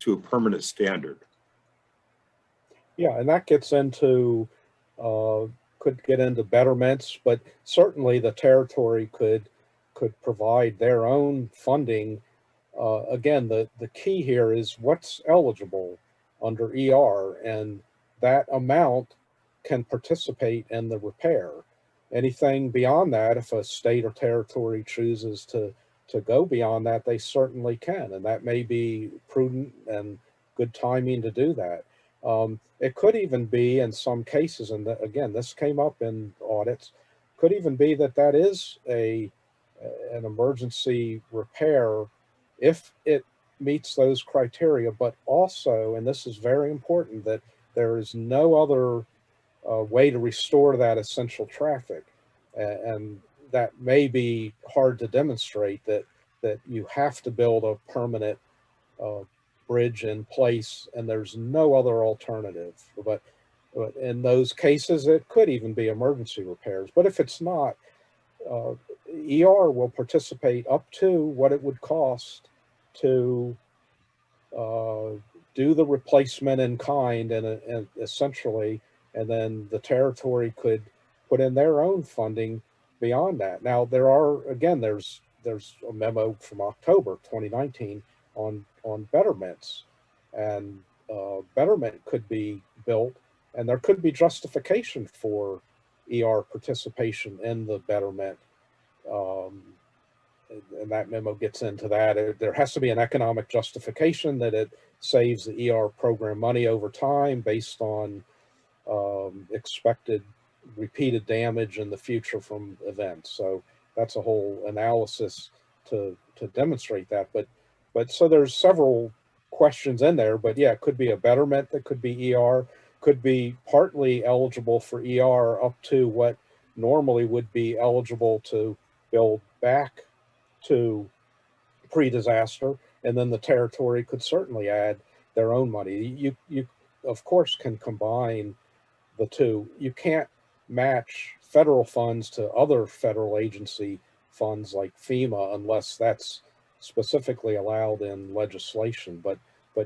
to a permanent standard? Yeah, and that gets into, could get into betterments, but certainly the territory could provide their own funding. Again, the key here is what's eligible under ER, and that amount can participate in the repair. Anything beyond that, if a state or territory chooses to go beyond that, they certainly can, and that may be prudent and good timing to do that. It could even be in some cases, and again, this came up in audits, could even be that that is an emergency repair if it meets those criteria, but also, and this is very important, that there is no other way to restore that essential traffic. And that may be hard to demonstrate, that you have to build a permanent bridge in place and there's no other alternative. But in those cases, it could even be emergency repairs. But if it's not, ER will participate up to what it would cost to do the replacement in kind and essentially, and then the territory could put in their own funding beyond that. Now there are, again, there's a memo from October 2019 on betterments, and betterment could be built, and there could be justification for ER participation in the betterment. And that memo gets into that. There has to be an economic justification that it saves the ER program money over time based on expected repeated damage in the future from events. So that's a whole analysis to demonstrate that. But so there's several questions in there, but yeah, it could be a betterment that could be ER, could be partly eligible for ER up to what normally would be eligible to build back to pre-disaster, and then the territory could certainly add their own money. You of course can combine the two. You can't match federal funds to other federal agency funds like FEMA unless that's specifically allowed in legislation. But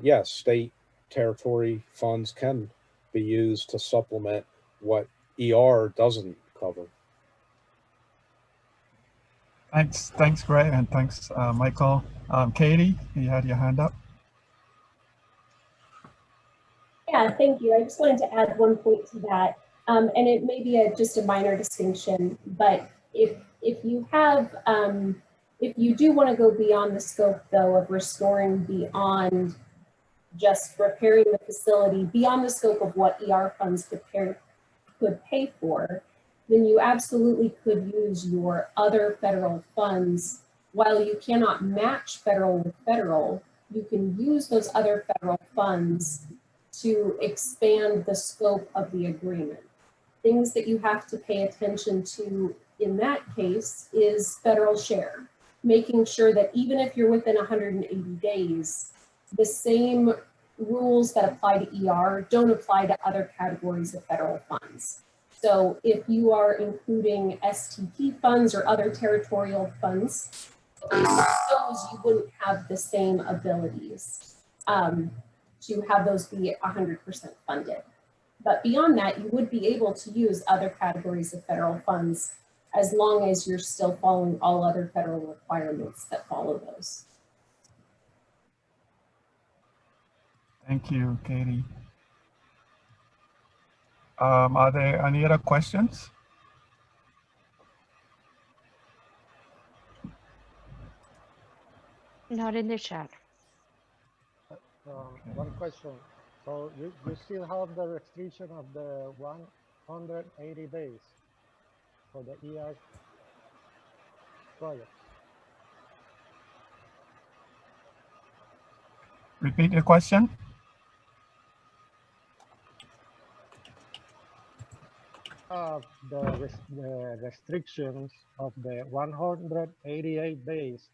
yes, state territory funds can be used to supplement what ER doesn't cover. Thanks, Greg, and thanks, Michael. Katie, you had your hand up. Yeah, thank you. I just wanted to add one point to that, and it may be just a minor distinction, but if you have, if you do want to go beyond the scope, though, of restoring beyond just repairing the facility, beyond the scope of what ER funds could pay for, then you absolutely could use your other federal funds. While you cannot match federal with federal, you can use those other federal funds to expand the scope of the agreement. Things that you have to pay attention to in that case is federal share, making sure that even if you're within 180 days, the same rules that apply to ER don't apply to other categories of federal funds. So if you are including STP funds or other territorial funds, those you wouldn't have the same abilities to have those be 100% funded. But beyond that, you would be able to use other categories of federal funds as long as you're still following all other federal requirements that follow those. Thank you, Katie. Are there any other questions? Not in the chat. One question. So you still have the restriction of the 180 days for the ER projects. Repeat your question. The restrictions of the 188 days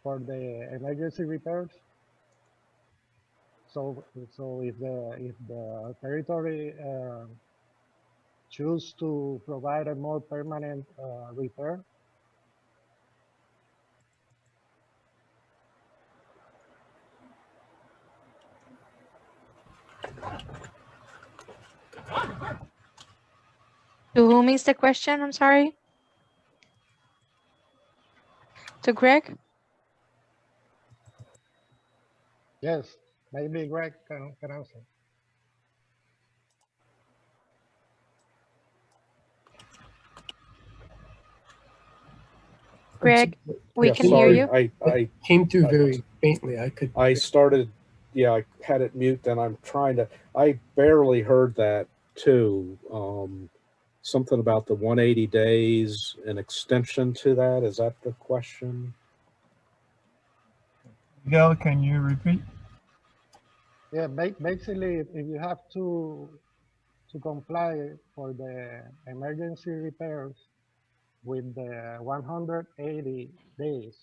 for the emergency repairs. So if the territory choose to provide a more permanent repair, To whom is the question? I'm sorry. To Greg? yes, maybe Greg can answer. Greg, we Yeah, can hear you. I Came through very faintly. I started, yeah, I had it mute, and I'm trying to, I barely heard that too. Something about the 180 days, an extension to that, is that the question? Miguel, can you repeat? Yeah, basically, if you have to comply for the emergency repairs with the 180 days,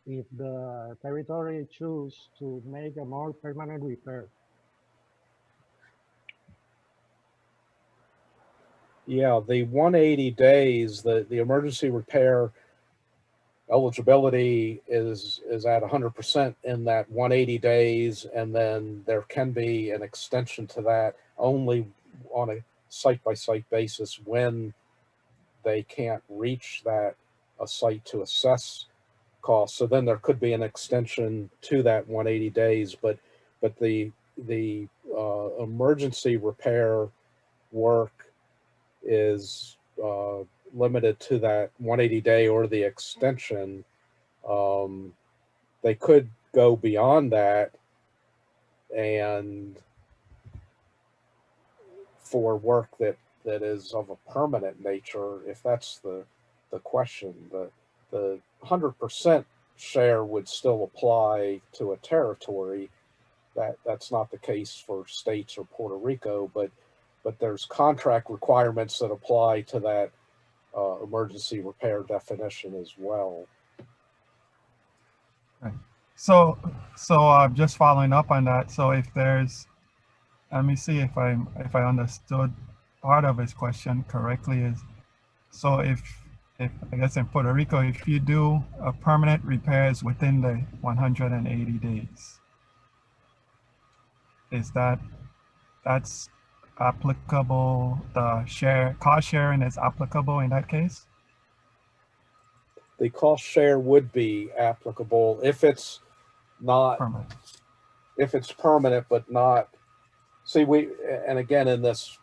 if the territory choose to make a more permanent repair. Yeah, the 180 days, the emergency repair eligibility is at 100% in that 180 days, and then there can be an extension to that only on a site-by-site basis when they can't reach that a site to assess costs. So then there could be an extension to that 180 days, but the emergency repair work is limited to that 180 day or the extension. They could go beyond that and for work that is of a permanent nature, if that's the question. The 100% share would still apply to a territory. That's not the case for states or Puerto Rico, but there's contract requirements that apply to that emergency repair definition as well. Right. So just following up on that. So if there's, let me see if I understood part of his question correctly, is so if I guess in Puerto Rico, if you do a permanent repairs within the 180 days, is that's applicable? The cost sharing is applicable in that case? the cost share would be applicable if it's not, Permanent. if it's permanent, but not, see, and again, in this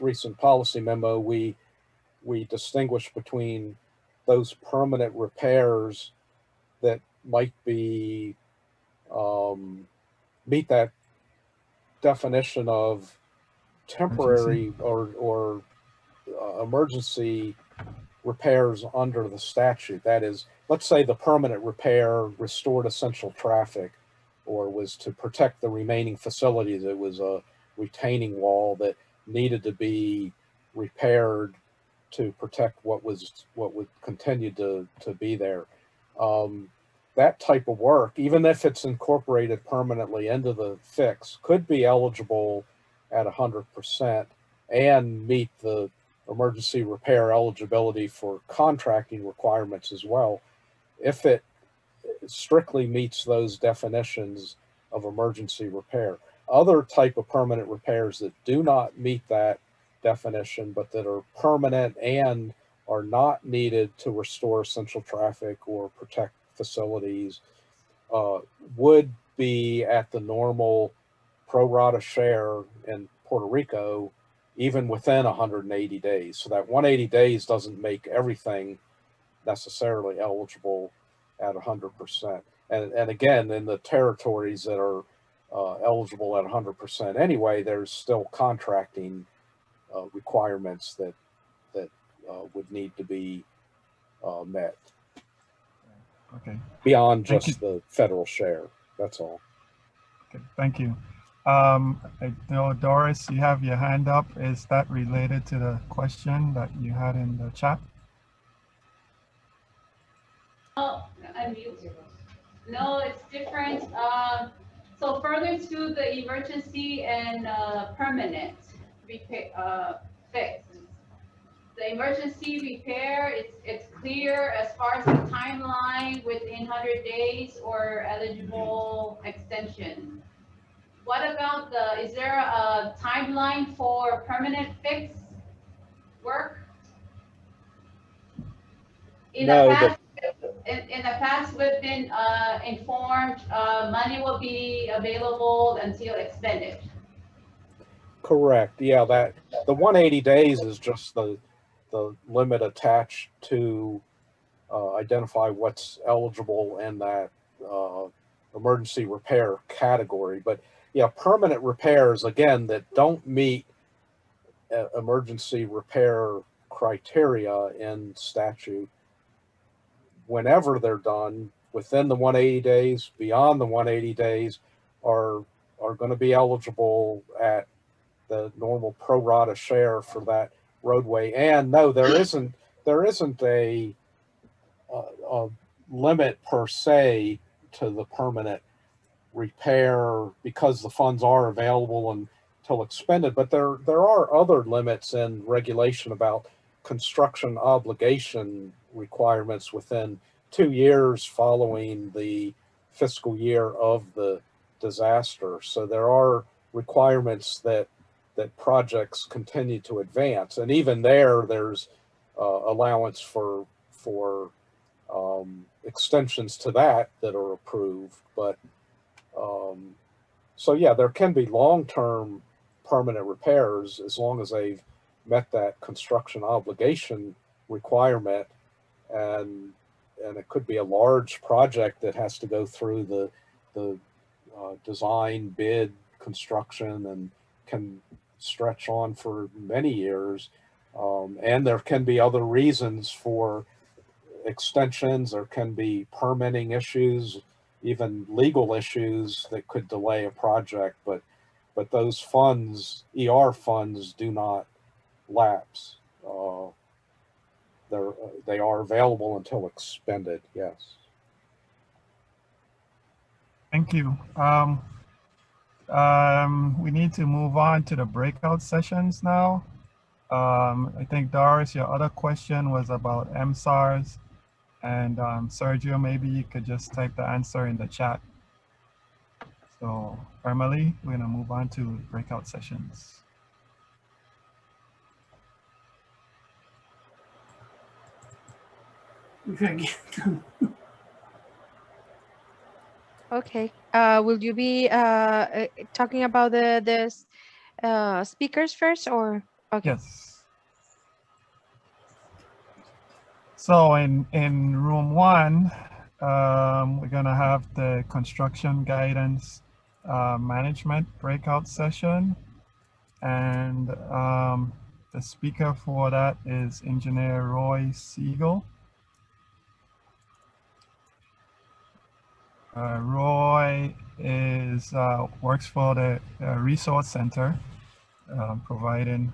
recent policy memo, we distinguish between those permanent repairs that might be, meet that definition of temporary or emergency repairs under the statute. That is, let's say the permanent repair restored essential traffic or was to protect the remaining facilities. It was a retaining wall that needed to be repaired to protect what would continue to be there. That type of work, even if it's incorporated permanently into the fix, could be eligible at 100% and meet the emergency repair eligibility for contracting requirements as well, if it strictly meets those definitions of emergency repair. Other type of permanent repairs that do not meet that definition, but that are permanent and are not needed to restore essential traffic or protect facilities, would be at the normal pro rata share in Puerto Rico, even within 180 days. So that 180 days doesn't make everything necessarily eligible at 100%. And again, in the territories that are eligible at 100% anyway, there's still contracting requirements that would need to be met. Okay. Beyond just the federal share. That's all. Okay, thank you. I know, Doris, you have your hand up. Is that related to the question that you had in the chat? Oh, unmute. No, it's different. So further to the emergency and permanent repair, fix. The emergency repair, it's clear as far as the timeline within 100 days or eligible extension. What about is there a timeline for permanent fix work? In the past, we've been informed money will be available until extended. Correct. Yeah, that the 180 days is just the limit attached to identify what's eligible in that emergency repair category. But yeah, permanent repairs, again, that don't meet emergency repair criteria in statute, whenever they're done within the 180 days, beyond the 180 days, are going to be eligible at the normal pro rata share for that roadway. And no, there isn't a limit per se to the permanent repair because the funds are available until expended. But there are other limits in regulation about construction obligation requirements within 2 years following the fiscal year of the disaster. So there are requirements that projects continue to advance, and even there's allowance for extensions to that are approved. But so yeah, there can be long-term permanent repairs as long as they've met that construction obligation requirement, and it could be a large project that has to go through the design, bid, construction, and can stretch on for many years. And there can be other reasons for extensions. There can be permitting issues, even legal issues that could delay a project. But those funds, ER funds, do not lapse. They are available until expended. Yes. Thank you. We need to move on to the breakout sessions now. I think, Doris, your other question was about MSARS, and Sergio, maybe you could just type the answer in the chat. So, Emily, we're gonna move on to breakout sessions. if I get them. Okay. Will you be talking about the speakers first, or okay? Yes. So in room 1, we're gonna have the construction guidance management breakout session, and the speaker for that is Engineer Roy Siegel. Roy is works for the Resource Center,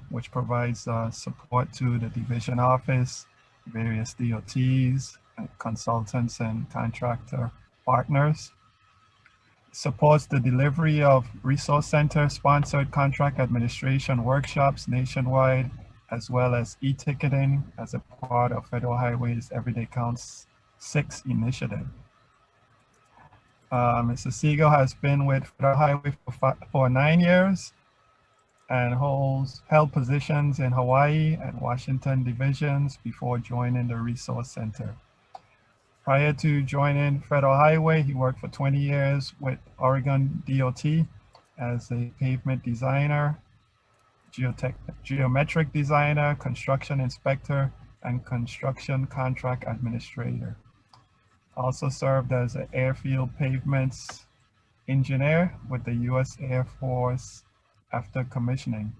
which provides support to the division office, various DOTs, consultants, and contractor partners. Supports the delivery of Resource Center sponsored contract administration workshops nationwide, as well as e-ticketing as a part of Federal Highways Everyday Counts 6 initiative. Mr. Siegel has been with Federal Highway for 9 years and held positions in Hawaii and Washington divisions before joining the Resource Center. Prior to joining Federal Highway, he worked for 20 years with Oregon DOT as a pavement designer, geometric designer, construction inspector, and construction contract administrator. Also served as an airfield pavements engineer with the U.S. Air Force after commissioning,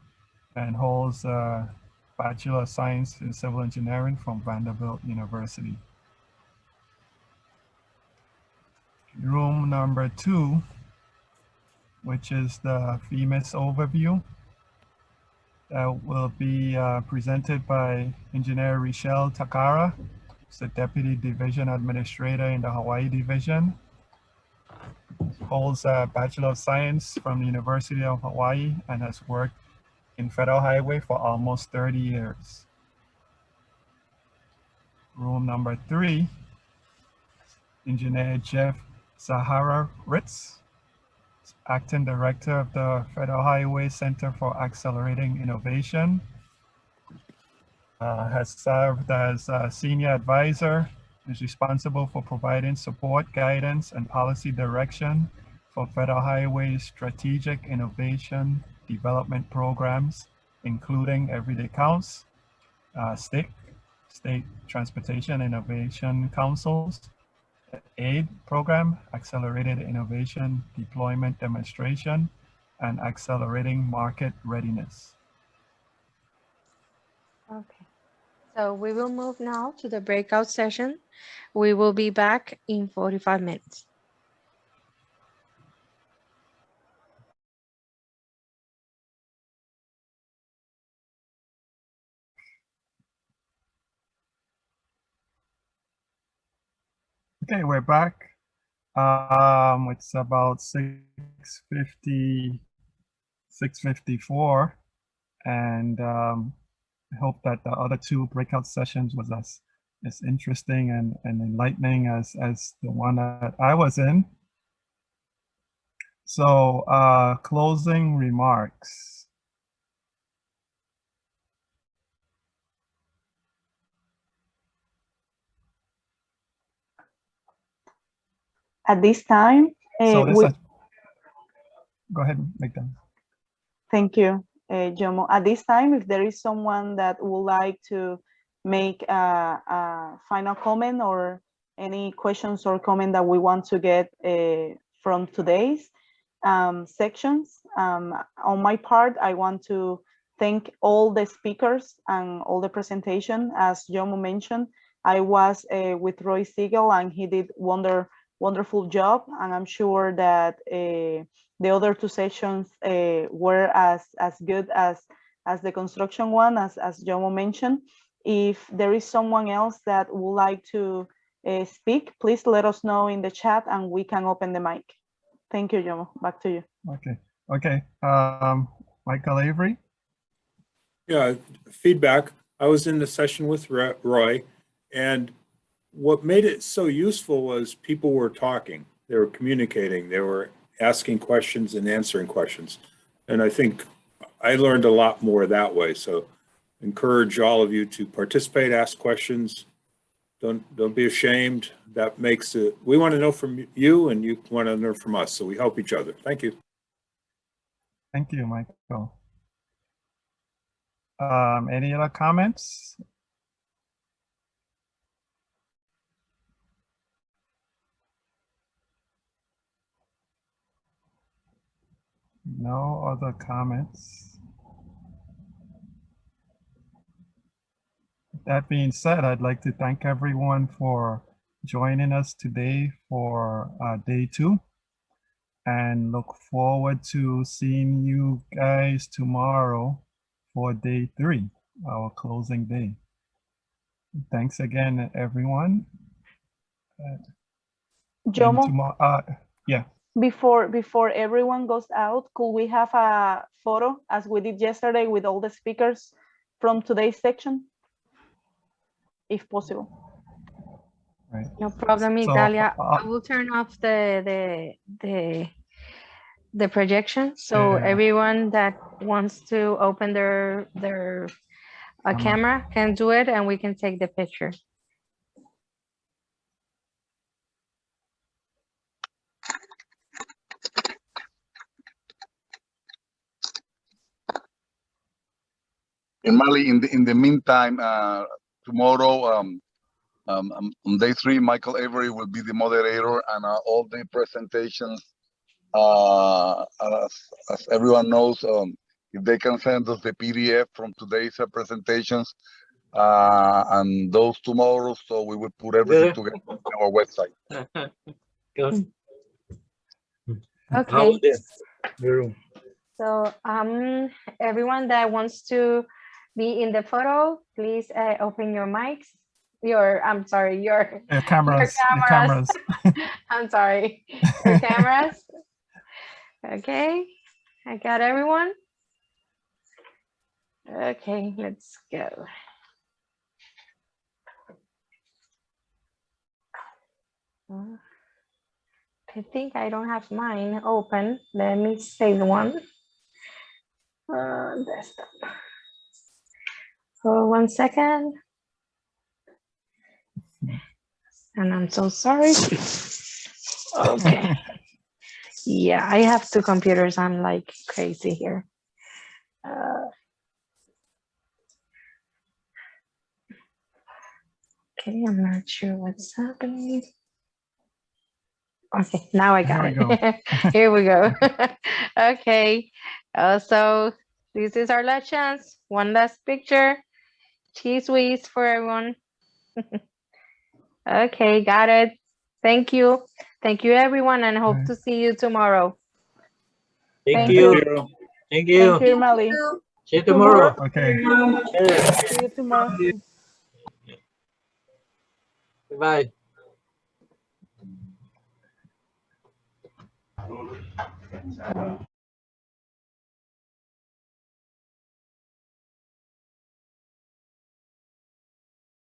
and holds a Bachelor of Science in Civil Engineering from Vanderbilt University. Room number 2, which is the FEMAS overview, that will be presented by Engineer Richelle Takara, who's the Deputy Division Administrator in the Hawaii Division. Holds a Bachelor of Science from the University of Hawaii and has worked in Federal Highway for almost 30 years. Room number 3, Engineer Jeff Zahara-Ritz, Acting Director of the Federal Highway Center for Accelerating Innovation. Has served as a Senior Advisor, is responsible for providing support, guidance, and policy direction for Federal Highway's strategic innovation development programs, including Everyday Counts, state transportation innovation councils, AID program, Accelerated Innovation Deployment Demonstration, and Accelerating Market Readiness. Okay. So we will move now to the breakout session. We will be back in 45 minutes. Okay, we're back. It's about 6:50, 6:54, and I hope that the other 2 breakout sessions was as interesting and enlightening as the one that I was in. So closing remarks. At this time, So go ahead and make them. Thank you, Jomo. At this time, if there is someone that would like to make a final comment or any questions or comment that we want to get from today's sections, on my part, I want to thank all the speakers and all the presentation. As Jomo mentioned, I was with Roy Siegel and he did wonderful job, and I'm sure that the other 2 sessions were as good as the construction one, as Jomo mentioned. If there is someone else that would like to speak, please let us know in the chat and we can open the mic. Thank you, Jomo. Back to you. Okay. Michael Avery. Yeah, feedback. I was in the session with Roy, and what made it so useful was people were talking, they were communicating, they were asking questions and answering questions. And I think I learned a lot more that way. So encourage all of you to participate, ask questions. Don't be ashamed. That makes it, we want to know from you and you want to know from us. So we help each other. Thank you. Thank you, Michael. Any other comments? No other comments. That being said, I'd like to thank everyone for joining us today for day 2 and look forward to seeing you guys tomorrow for day 3, our closing day. Thanks again, everyone. Jomo, yeah. before everyone goes out, could we have a photo as we did yesterday with all the speakers from today's section, if possible? Right. No problem, Italia. I will turn off the projection, so everyone that wants to open their camera can do it, and we can take the picture. And Mali, in the meantime, tomorrow, on day 3, Michael Avery will be the moderator, and all the presentations, as everyone knows, if they can send us the PDF from today's presentations, and those tomorrow, so we will put everything together on our website. Okay. So everyone that wants to be in the photo, please open your mics. Your cameras. Your cameras. I'm sorry. Your cameras. Okay. I got everyone. Okay, let's go. I think I don't have mine open. Let me save one. Desktop. For 1 second. And I'm so sorry. Okay. Yeah, I have 2 computers. I'm like crazy here. Okay, I'm not sure what's happening. Okay, now I got it. Here we go. Okay, so this is our last chance. One last picture. Cheese whiz for everyone. Okay, got it. Thank you. Thank you, everyone, and hope to see you tomorrow. Thank you. Thank you, Mali. See you tomorrow. Okay. See you tomorrow. Bye.